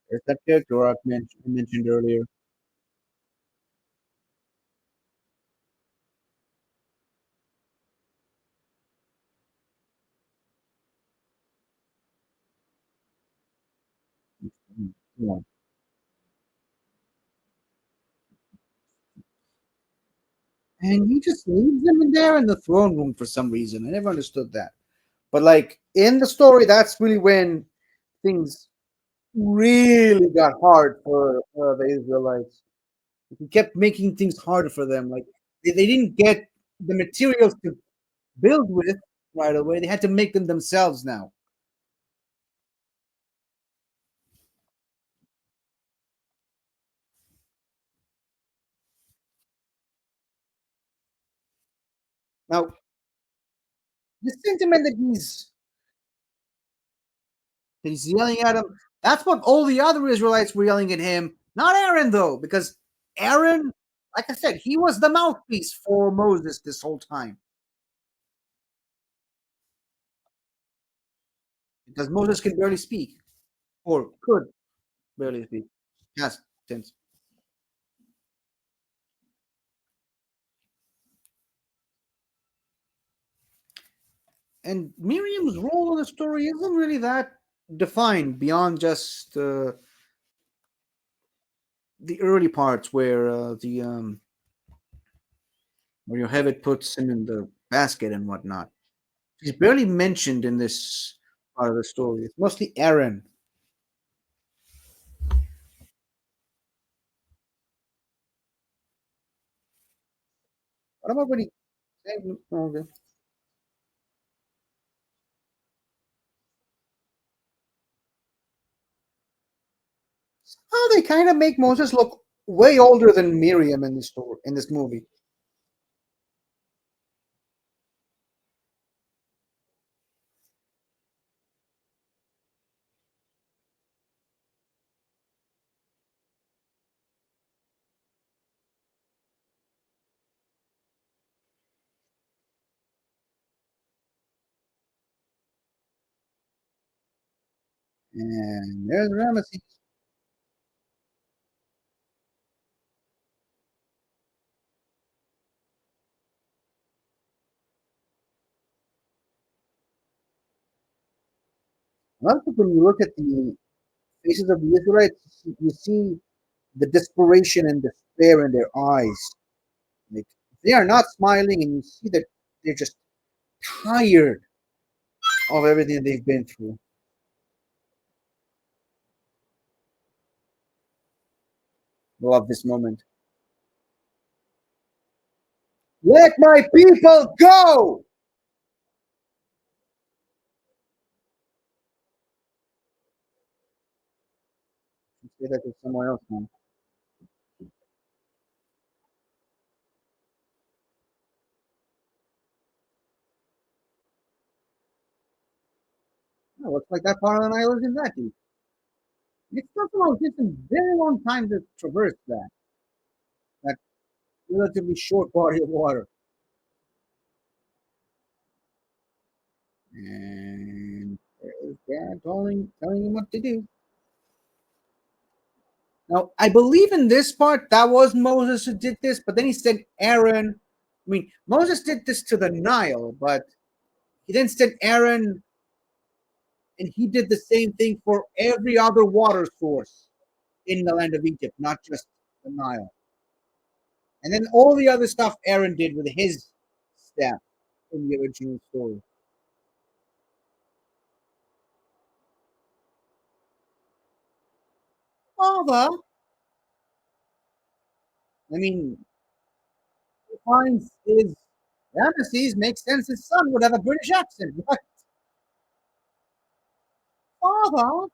There's that character arc mentioned earlier. Yeah. And he just leaves them in there in the throne room for some reason. I never understood that. But like in the story, that's really when things really got hard for the Israelites. He kept making things harder for them. Like they didn't get the materials to build with right away. They had to make them themselves now. Now, the sentiment that he's yelling at him, that's what all the other Israelites were yelling at him. Not Aaron, though, because Aaron, like I said, he was the mouthpiece for Moses this whole time. Because Moses can barely speak, or could barely speak. Past tense. And Miriam's role in the story isn't really that defined beyond just the early parts where your Hevet puts him in the basket and whatnot. He's barely mentioned in this part of the story. It's mostly Aaron. What about when he? Okay. Oh, they kind of make Moses look way older than Miriam in this story in this movie. And there's Ramesses. Also, when you look at the faces of the Israelites, you see the desperation and despair in their eyes. Like they are not smiling, and you see that they're just tired of everything they've been through. Love this moment. Let my people go. that to someone else now. No, looks like that part of the Nile isn't that deep. It's still takes a very long time to traverse that relatively short body of water. And there's Dad telling him what to do. Now, I believe in this part that was Moses who did this, but then he said Aaron. I mean, Moses did this to the Nile, but he then said Aaron, and he did the same thing for every other water source in the land of Egypt, not just the Nile. And then all the other stuff Aaron did with his staff in the original story. Father, I mean, he finds his Ramesses makes sense his son would have a British accent. What? Father?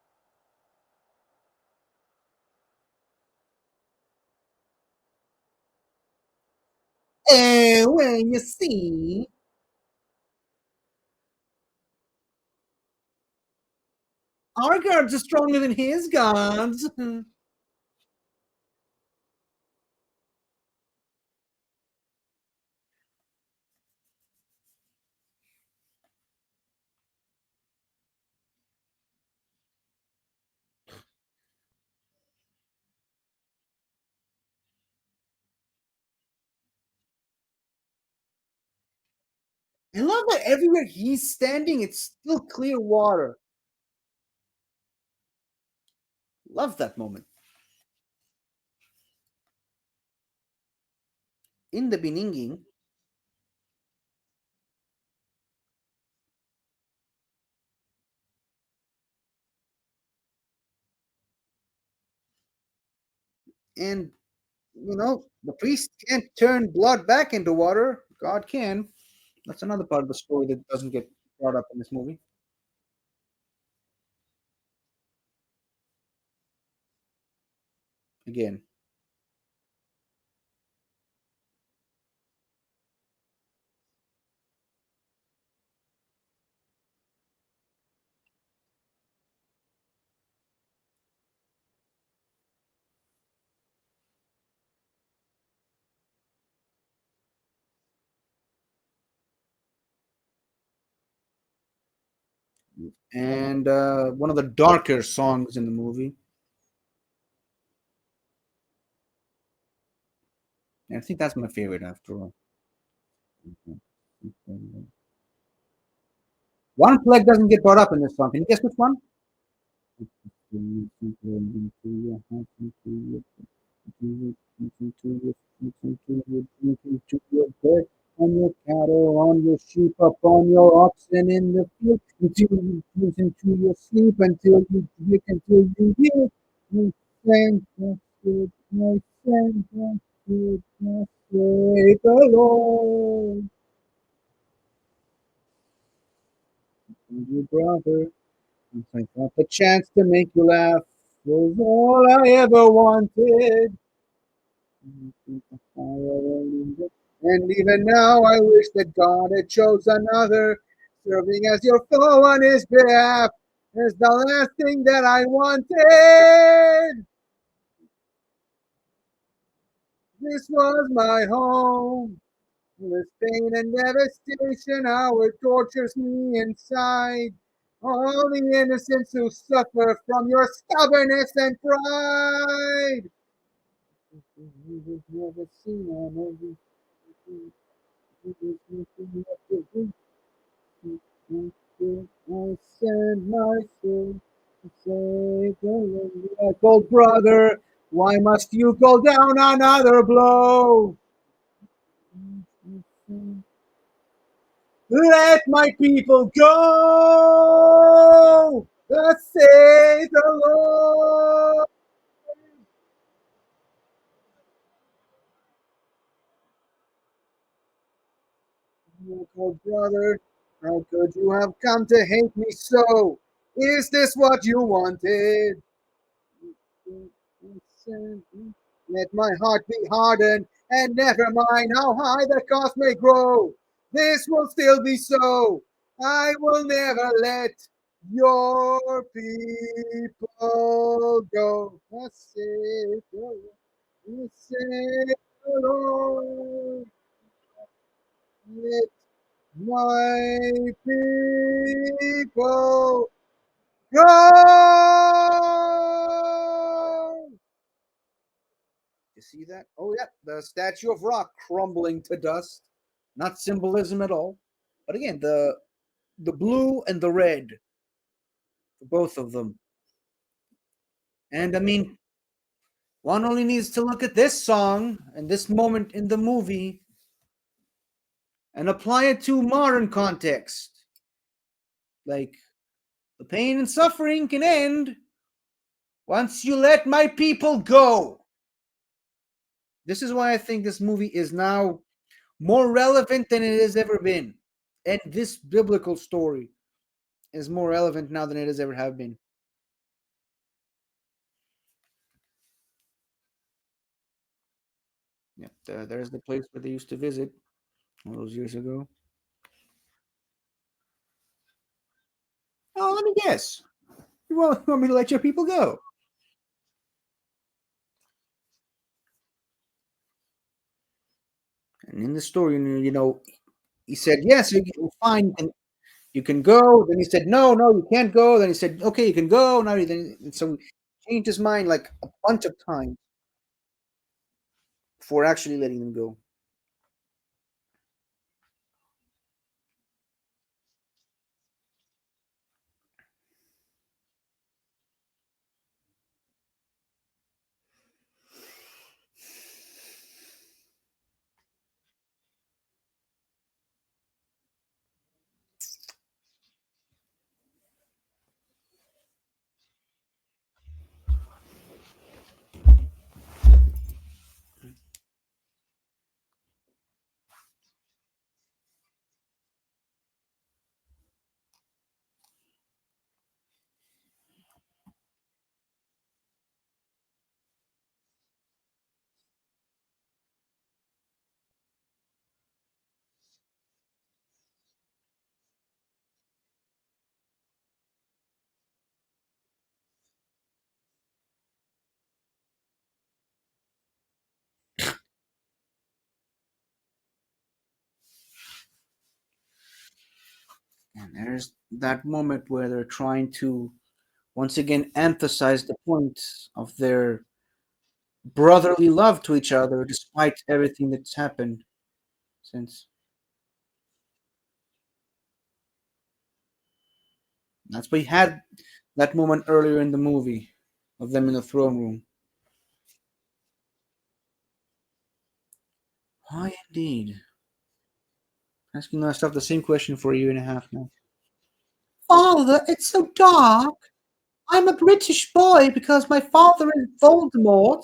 When you see, our guards are stronger than his guards. I love that everywhere he's standing, it's still clear water. Love that moment. In the beginning, and the priest can't turn blood back into water. God can. That's another part of the story that doesn't get brought up in this movie. Again. And one of the darker songs in the movie. And I think that's my favorite after all. One plague doesn't get brought up in this song. Can you guess which one? To your bird, on your cattle, on your sheep, upon your oxen in the field, until you listen to your sleep, until you wake, until you hear. You send us good, my send us good, my say the Lord. And your brother, if I got the chance to make you laugh, was all I ever wanted. And even now, I wish that God had chose another, serving as your foe on His behalf. Is the last thing that I wanted. This was my home. This pain and devastation, how it tortures me inside. All the innocents who suffer from your stubbornness and pride. You was never seen on every I send my soul to save the lonely old brother. Why must you go down another blow? Let my people go. Thus say the Lord. Old brother, how could you have come to hate me so? Is this what you wanted? Let my heart be hardened, and never mind how high the cost may grow. This will still be so. I will never let your people go. Thus saith the Lord. Thus saith the Lord. Let my people go. You see that? Oh, yeah, the statue of rock crumbling to dust. Not symbolism at all. But again, the blue and the red, both of them. And I mean, one only needs to look at this song and this moment in the movie and apply it to modern context. Like, the pain and suffering can end once you let my people go. This is why I think this movie is now more relevant than it has ever been. And this biblical story is more relevant now than it has ever have been. Yeah, there's the place where they used to visit all those years ago. Oh, let me guess. You want me to let your people go? And in the story, he said, "Yes, fine, you can go." Then he said, "No, no, you can't go." Then he said, "Okay, you can go." Now, then, and so he changed his mind like a bunch of times before actually letting them go. And there's that moment where they're trying to once again emphasize the point of their brotherly love to each other despite everything that's happened since. That's we had that moment earlier in the movie of them in the throne room. Why indeed? Asking myself the same question for a year and a half now. Father, it's so dark. I'm a British boy because my father is Voldemort.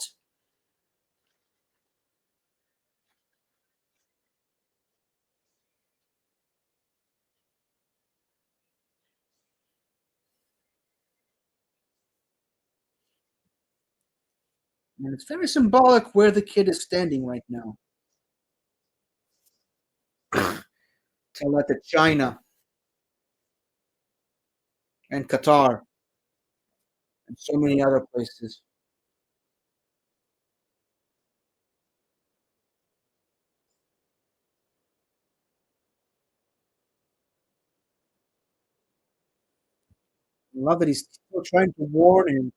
And it's very symbolic where the kid is standing right now. Tell that to China and Qatar and so many other places. I love that he's still trying to warn him.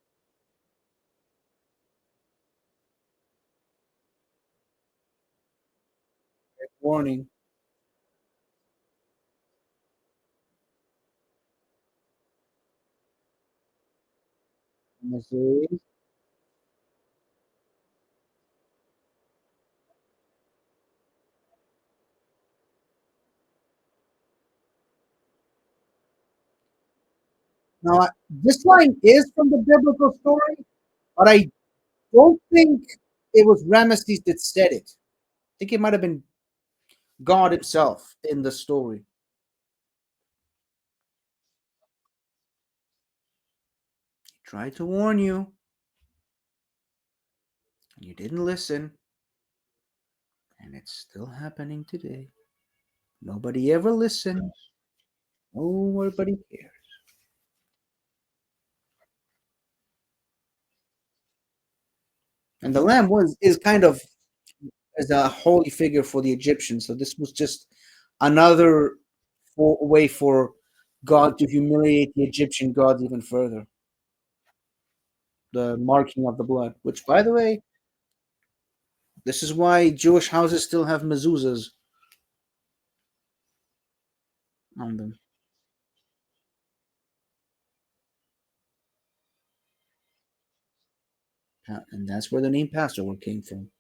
Warning. Now, this line is from the biblical story, but I don't think it was Ramesses that said it. I think it might have been God himself in the story. He tried to warn you. And you didn't listen, and it's still happening today. Nobody ever listens. Nobody cares. And the lamb was is kind of as a holy figure for the Egyptians. So this was just another way for God to humiliate the Egyptian gods even further. The marking of the blood, which, by the way, this is why Jewish houses still have mezuzahs on them. And that's where the name Passover came from.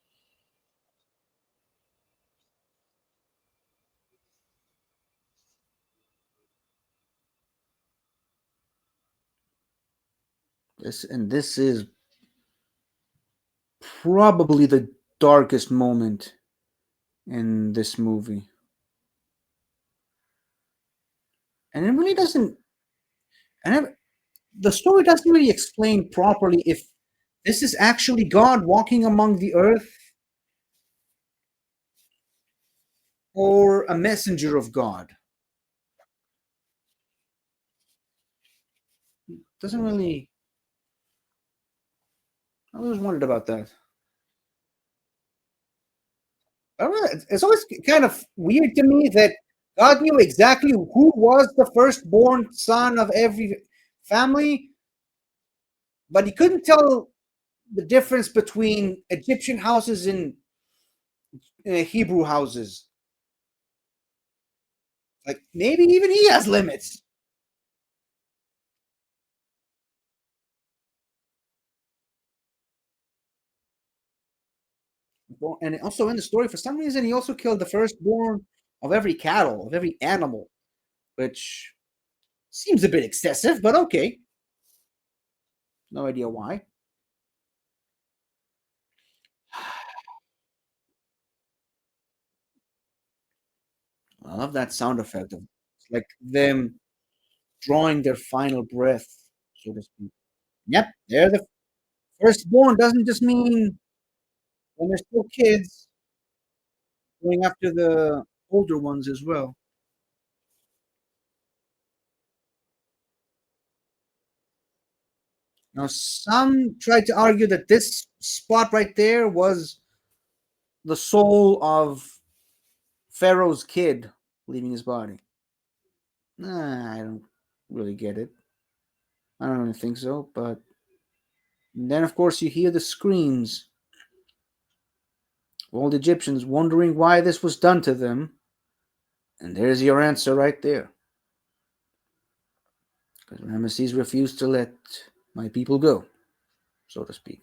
This is probably the darkest moment in this movie. And it really doesn't and the story doesn't really explain properly if this is actually God walking among the earth or a messenger of God. Doesn't really. I always wondered about that. I don't know, it's always kind of weird to me that God knew exactly who was the firstborn son of every family, but he couldn't tell the difference between Egyptian houses and Hebrew houses. Like maybe even he has limits. Well, and also in the story, for some reason, he also killed the firstborn of every cattle, of every animal, which seems a bit excessive, but okay. No idea why. I love that sound effect of it's like them drawing their final breath, so to speak. Yep, they're the firstborn. Doesn't just mean when they're still kids, going after the older ones as well. Now, some tried to argue that this spot right there was the soul of Pharaoh's kid leaving his body. Nah, I don't really get it. I don't really think so. But then, of course, you hear the screams of all the Egyptians wondering why this was done to them. And there's your answer right there. Because Ramesses refused to let my people go, so to speak.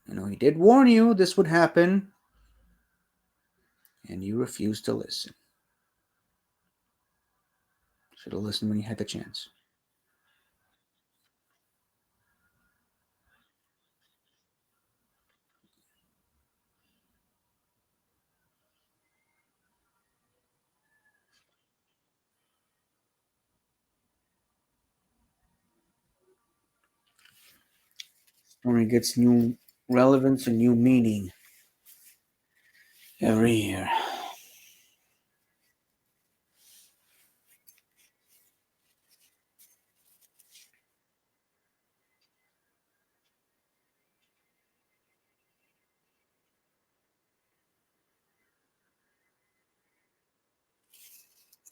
You know, he did warn you this would happen, and you refused to listen. Should have listened when you had the chance. Story gets new relevance and new meaning every year.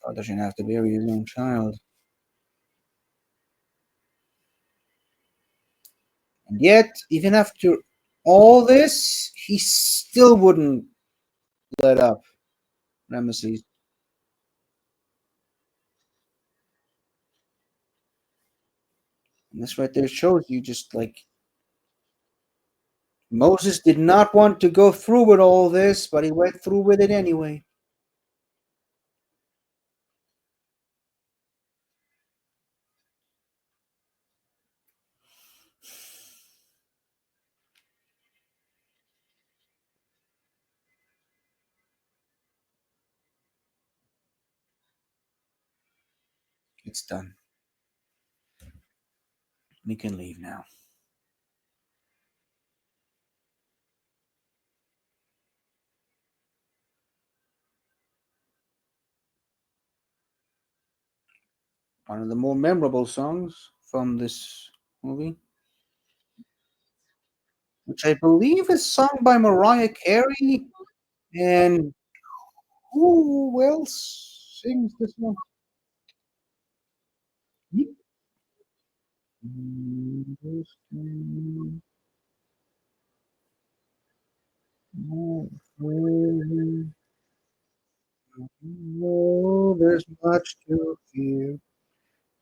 Father shouldn't have to bury his own child. And yet, even after all this, he still wouldn't let up Ramesses. And this right there shows you just like Moses did not want to go through with all this, but he went through with it anyway. It's done. We can leave now. One of the more memorable songs from this movie, which I believe is sung by Mariah Carey. And who else sings this one? Oh, there's much to fear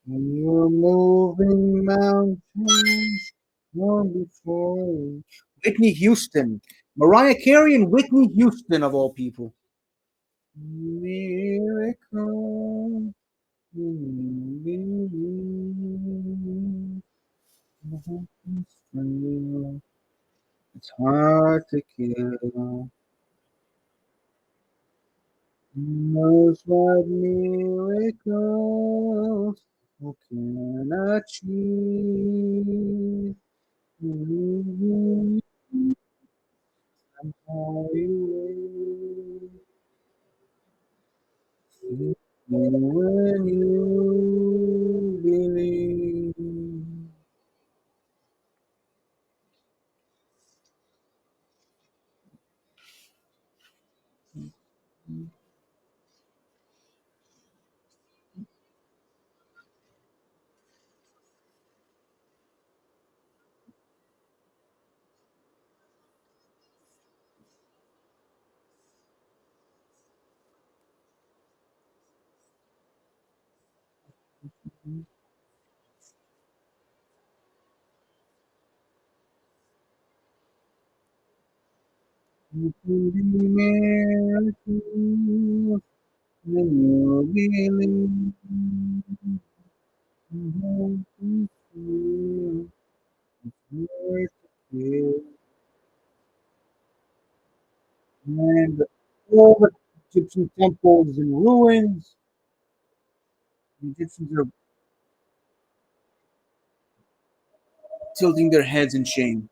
when you're moving mountains long before you. Whitney Houston. Mariah Carey and Whitney Houston, of all people. Miracle. It's hard to kill. Knows what miracles who can achieve. Somehow you will, when you believe. You can be miracles when you believe. You have to feel it. And all the Egyptian temples in ruins. The Egyptians are tilting their heads in shame.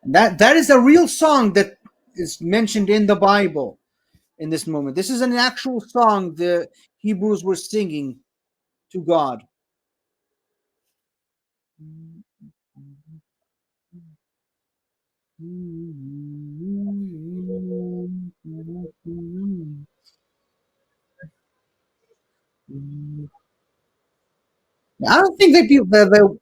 And that is a real song that is mentioned in the Bible in this moment. This is an actual song the Hebrews were singing to God. I don't think that the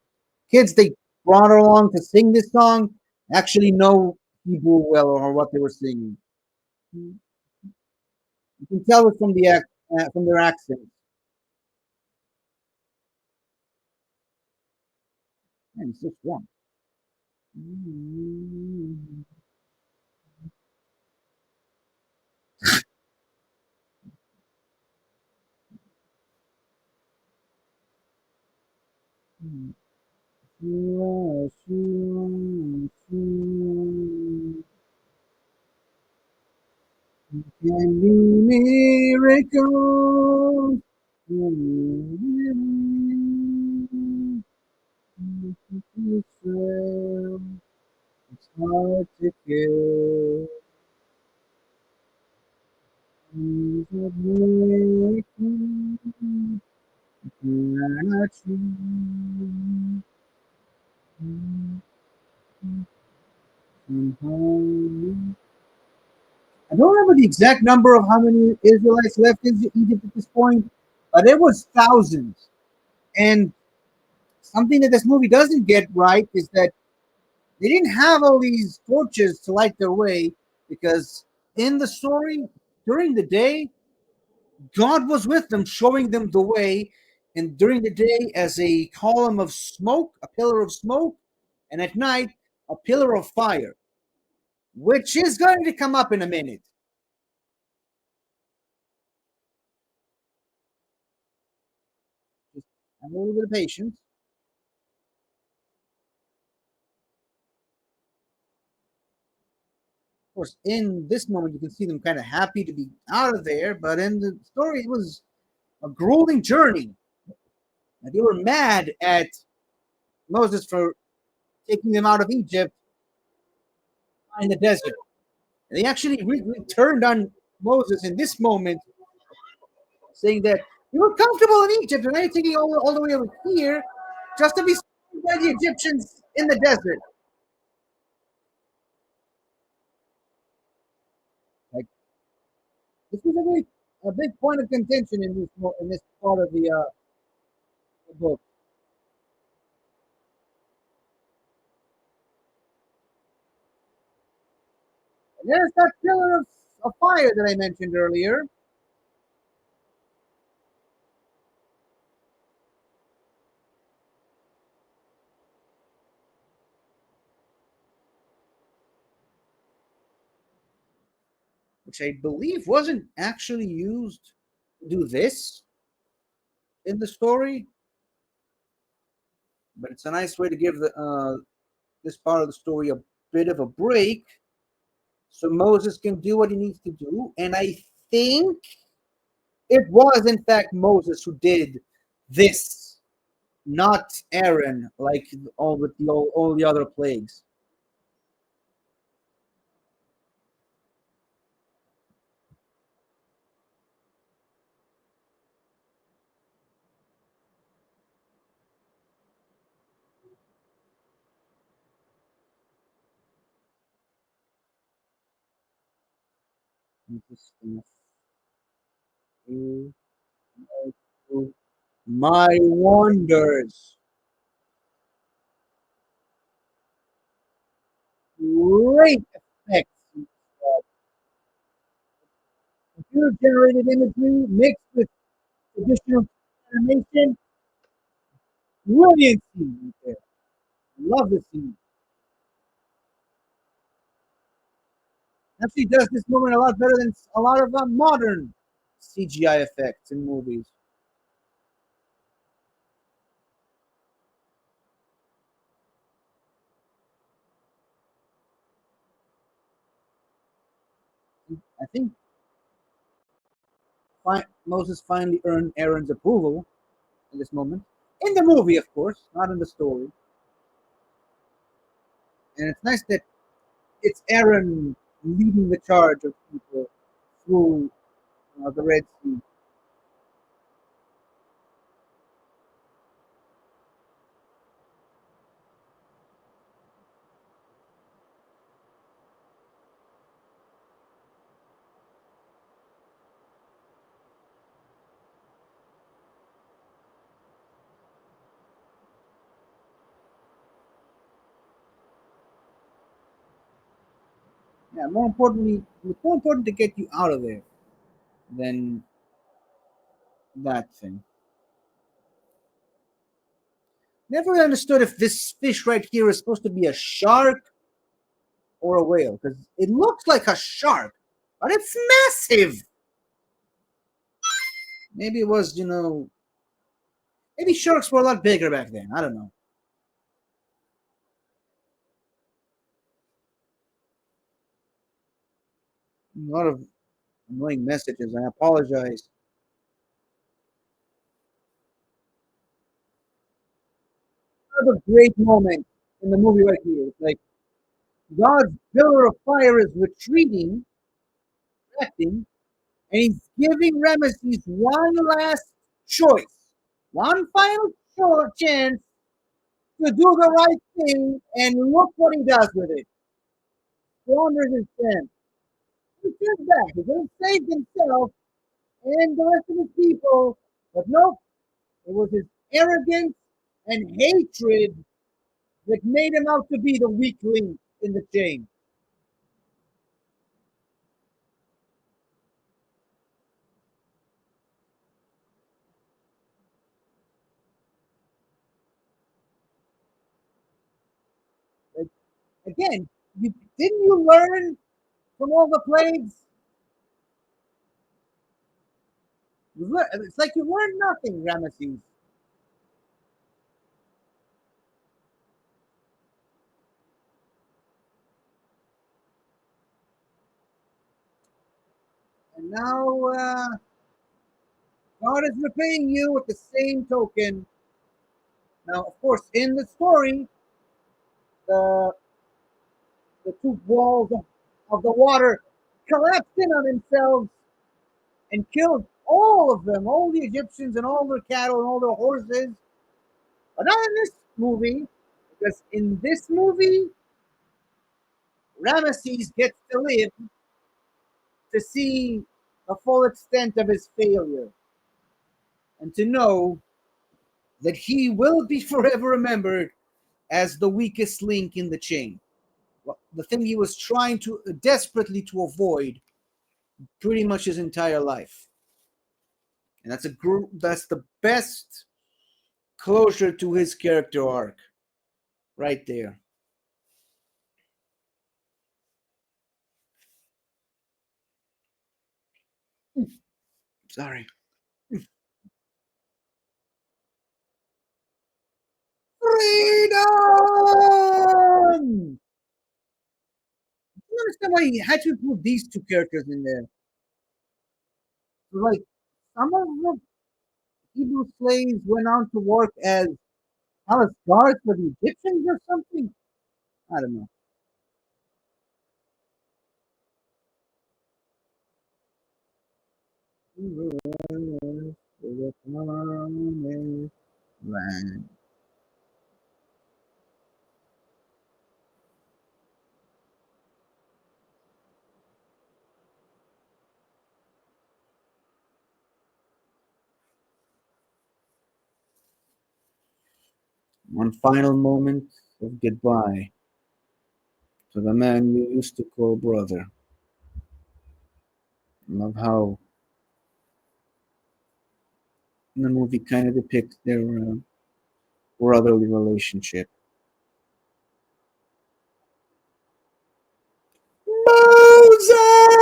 kids they brought along to sing this song actually know Hebrew well or what they were singing. You can tell it from from their accent. Man, it's so strong. Can be miracles. It's hard to kill. He's a miracle. Cannot you somehow? I don't remember the exact number of how many Israelites left in Egypt at this point, but it was thousands. And something that this movie doesn't get right is that they didn't have all these torches to light their way because in the story, during the day, God was with them, showing them the way. And during the day, as a column of smoke, a pillar of smoke, and at night, a pillar of fire, which is going to come up in a minute. Just have a little bit of patience. Of course, in this moment, you can see them kind of happy to be out of there, but in the story, it was a grueling journey. And they were mad at Moses for taking them out of Egypt, in the desert. And they actually turned on Moses in this moment, saying that you were comfortable in Egypt, and now you're taking all the way over here just to be slain by the Egyptians in the desert. Like this was a big point of contention in this part of the book. And there's that pillar of fire that I mentioned earlier. Which I believe wasn't actually used to do this in the story, but it's a nice way to give this part of the story a bit of a break so Moses can do what he needs to do. And I think it was, in fact, Moses who did this, not Aaron, like all the other plagues. My wonders. Great effects. Computer generated imagery mixed with traditional animation. Brilliant scene right there. Love this scene. Actually, does this moment a lot better than a lot of modern CGI effects in movies. I think Moses finally earned Aaron's approval in this moment. In the movie, of course, not in the story. And it's nice that it's Aaron leading the charge of people through the Red Sea. Yeah, it's more important to get you out of there than that thing. Never understood if this fish right here is supposed to be a shark or a whale because it looks like a shark, but it's massive. Maybe it was, maybe sharks were a lot bigger back then. I don't know. A lot of annoying messages. I apologize. Another great moment in the movie right here. It's like God's pillar of fire is retreating, acting, and he's giving Ramesses one last choice, one final chance to do the right thing, and look what he does with it. Squanders his chance. He turns back. He could have saved himself and the rest of his people, but nope. It was his arrogance and hatred that made him out to be the weak link in the chain. Like, again, didn't you learn from all the plagues? It's like you learned nothing, Ramesses. And now God is repaying you with the same token. Now, of course, in the story, the the two walls of the water collapsed in on themselves and killed all of them, all the Egyptians and all their cattle and all their horses. But not in this movie, because in this movie, Ramesses gets to live to see the full extent of his failure and to know that he will be forever remembered as the weakest link in the chain. The thing he was trying to desperately to avoid pretty much his entire life. And that's the best closure to his character arc right there. Sorry. Freedom! I don't understand why he had to include these two characters in there. Like, some of the Hebrew slaves went on to work as palace guards for the Egyptians or something. I don't know. One final moment of goodbye to the man you used to call brother. I love how the movie kind of depicts their brotherly relationship. Moses!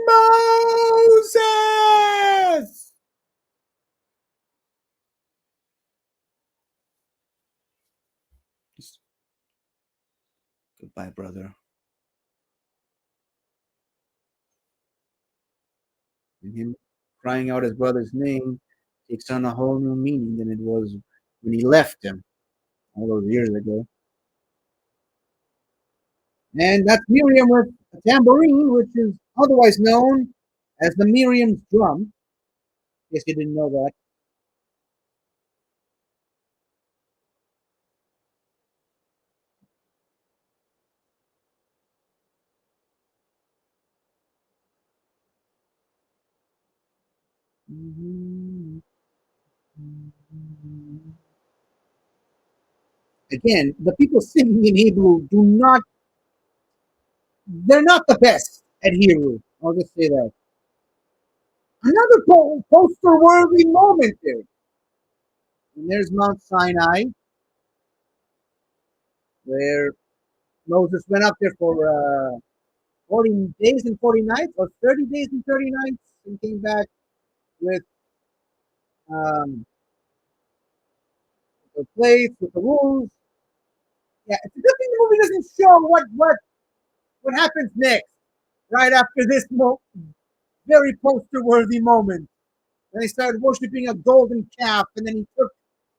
Moses! Just, goodbye, brother. And him crying out his brother's name takes on a whole new meaning than it was when he left him all those years ago. And that's Miriam with a tambourine, which is otherwise known as the Miriam's drum. Guess you didn't know that. Again, the people singing in Hebrew do not, they're not the best at Hebrew. I'll just say that. Another poster worthy moment there. And there's Mount Sinai, where Moses went up there for 40 days and 40 nights, or 30 days and 30 nights, and came back with um, the plates, with the rules. Yeah, it's a good thing the movie doesn't show what happens next, right after this very poster worthy moment. And they started worshiping a golden calf, and then he took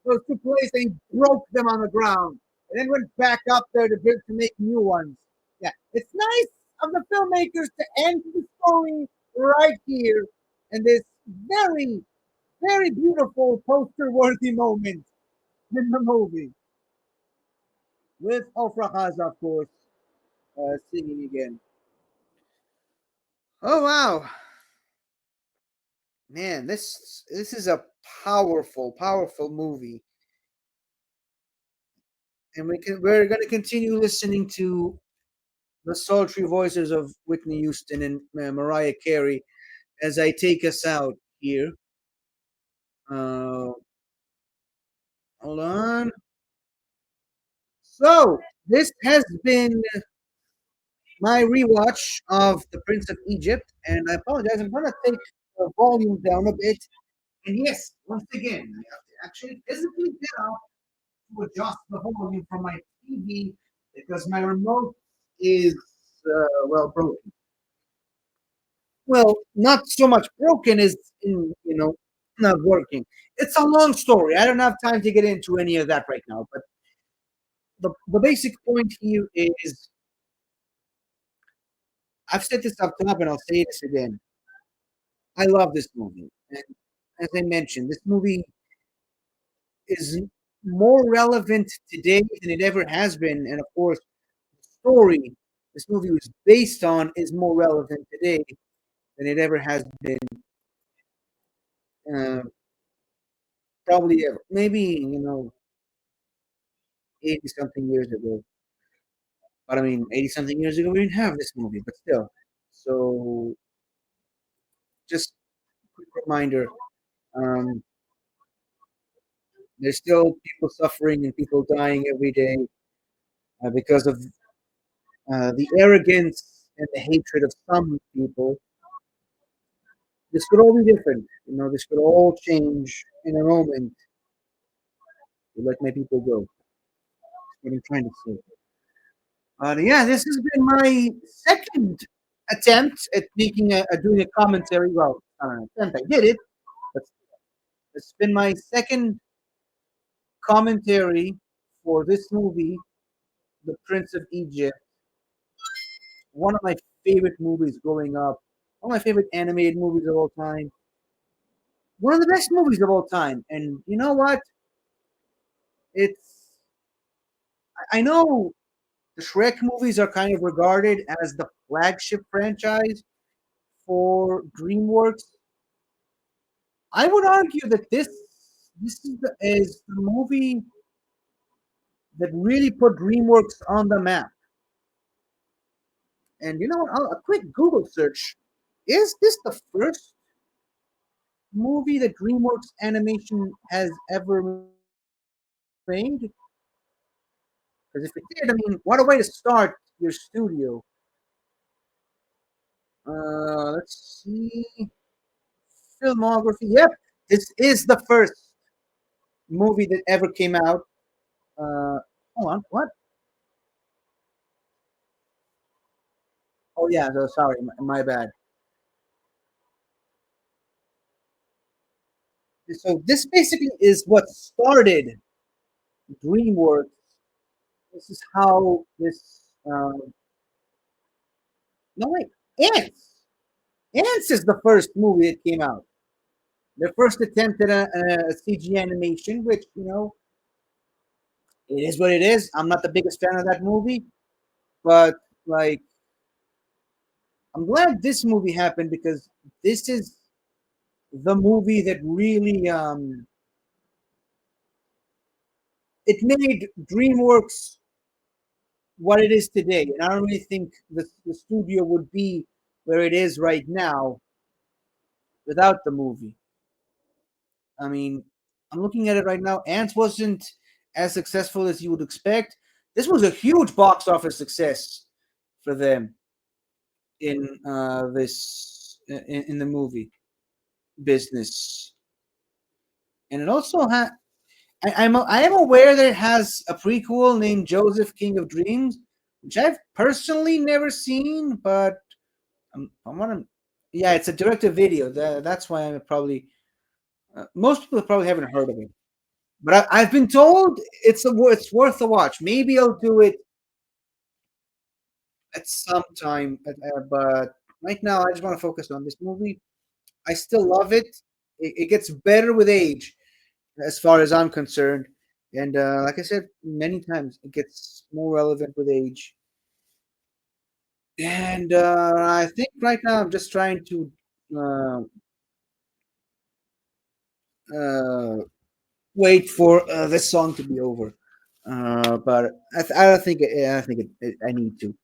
those two plates and he broke them on the ground, and then went back up there to build to make new ones. Yeah, it's nice of the filmmakers to end the story right here in this very, very beautiful poster-worthy moment in the movie with Ofra Haza, of course, singing again. Oh wow, man! This is a powerful, powerful movie, and we're gonna continue listening to the sultry voices of Whitney Houston and Mariah Carey as I take us out here. Uh, hold on. So this has been my rewatch of The Prince of Egypt, and I apologize. I'm gonna take the volume down a bit. And yes, once again, I have to actually physically get out to adjust the volume from my TV because my remote is well broken. Well, not so much broken as in, not working. It's a long story. I don't have time to get into any of that right now. But The basic point here is I've said this up top and I'll say this again. I love this movie. And as I mentioned, this movie is more relevant today than it ever has been. And of course, the story this movie was based on is more relevant today than it ever has been. Uh, Probably ever. Maybe, 80 something years ago. But I mean, 80 something years ago, we didn't have this movie, but still. So, just quick reminder um, there's still people suffering and people dying every day because of the arrogance and the hatred of some people. This could all be different. This could all change in a moment to let my people go. That's what I'm trying to say. Yeah, this has been my second attempt at doing a commentary. Well, not an attempt. I did it, but it's been my second commentary for this movie, The Prince of Egypt. One of my favorite movies growing up. One of my favorite animated movies of all time. One of the best movies of all time. And you know what? It's I know the Shrek movies are kind of regarded as the flagship franchise for DreamWorks. I would argue that this is the movie that really put DreamWorks on the map. And you know what? A quick Google search: is this the first movie that DreamWorks Animation has ever made? Because if it did, I mean, what a way to start your studio. Let's see. Filmography. Yep, this is the first movie that ever came out. Hold on, what? Oh yeah, so sorry, my bad. So this basically is what started DreamWorks. This is how this. No wait, Ants. Ants is the first movie that came out. Their first attempt at a CG animation, which it is what it is. I'm not the biggest fan of that movie, but like I'm glad this movie happened because this is the movie that really it made DreamWorks what it is today. And I don't really think the studio would be where it is right now without the movie. I mean, I'm looking at it right now. Ants wasn't as successful as you would expect. This was a huge box office success for them in in the movie business, and it also had. I am aware that it has a prequel named Joseph King of Dreams, which I've personally never seen, but I'm gonna. Yeah, it's a direct to video. That's why I'm probably most people probably haven't heard of it. But I've been told it's worth a watch. Maybe I'll do it at some time, but right now I just want to focus on this movie. I still love it. It gets better with age, as far as I'm concerned. And like I said many times, it gets more relevant with age. And I think right now I'm just trying to uh, uh, wait for this song to be over. But I don't think I need to.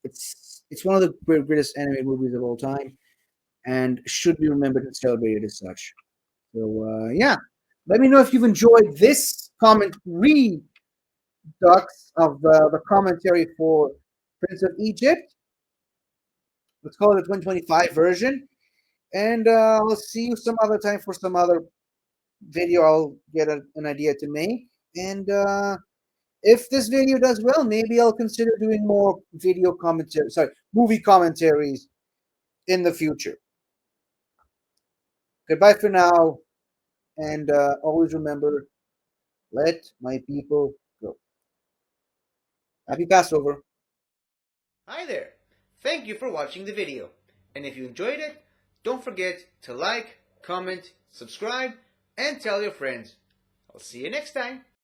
It's one of the greatest anime movies of all time, and should be remembered and celebrated as such. So yeah, let me know if you've enjoyed this comment redux of the commentary for Prince of Egypt. Let's call it the 2025 version, and I'll see you some other time for some other video. I'll get an idea to make, and if this video does well, maybe I'll consider doing more video commentary. Sorry, movie commentaries in the future. Goodbye for now, and always remember, let my people go. Happy Passover. Hi there! Thank you for watching the video. And if you enjoyed it, don't forget to like, comment, subscribe, and tell your friends. I'll see you next time.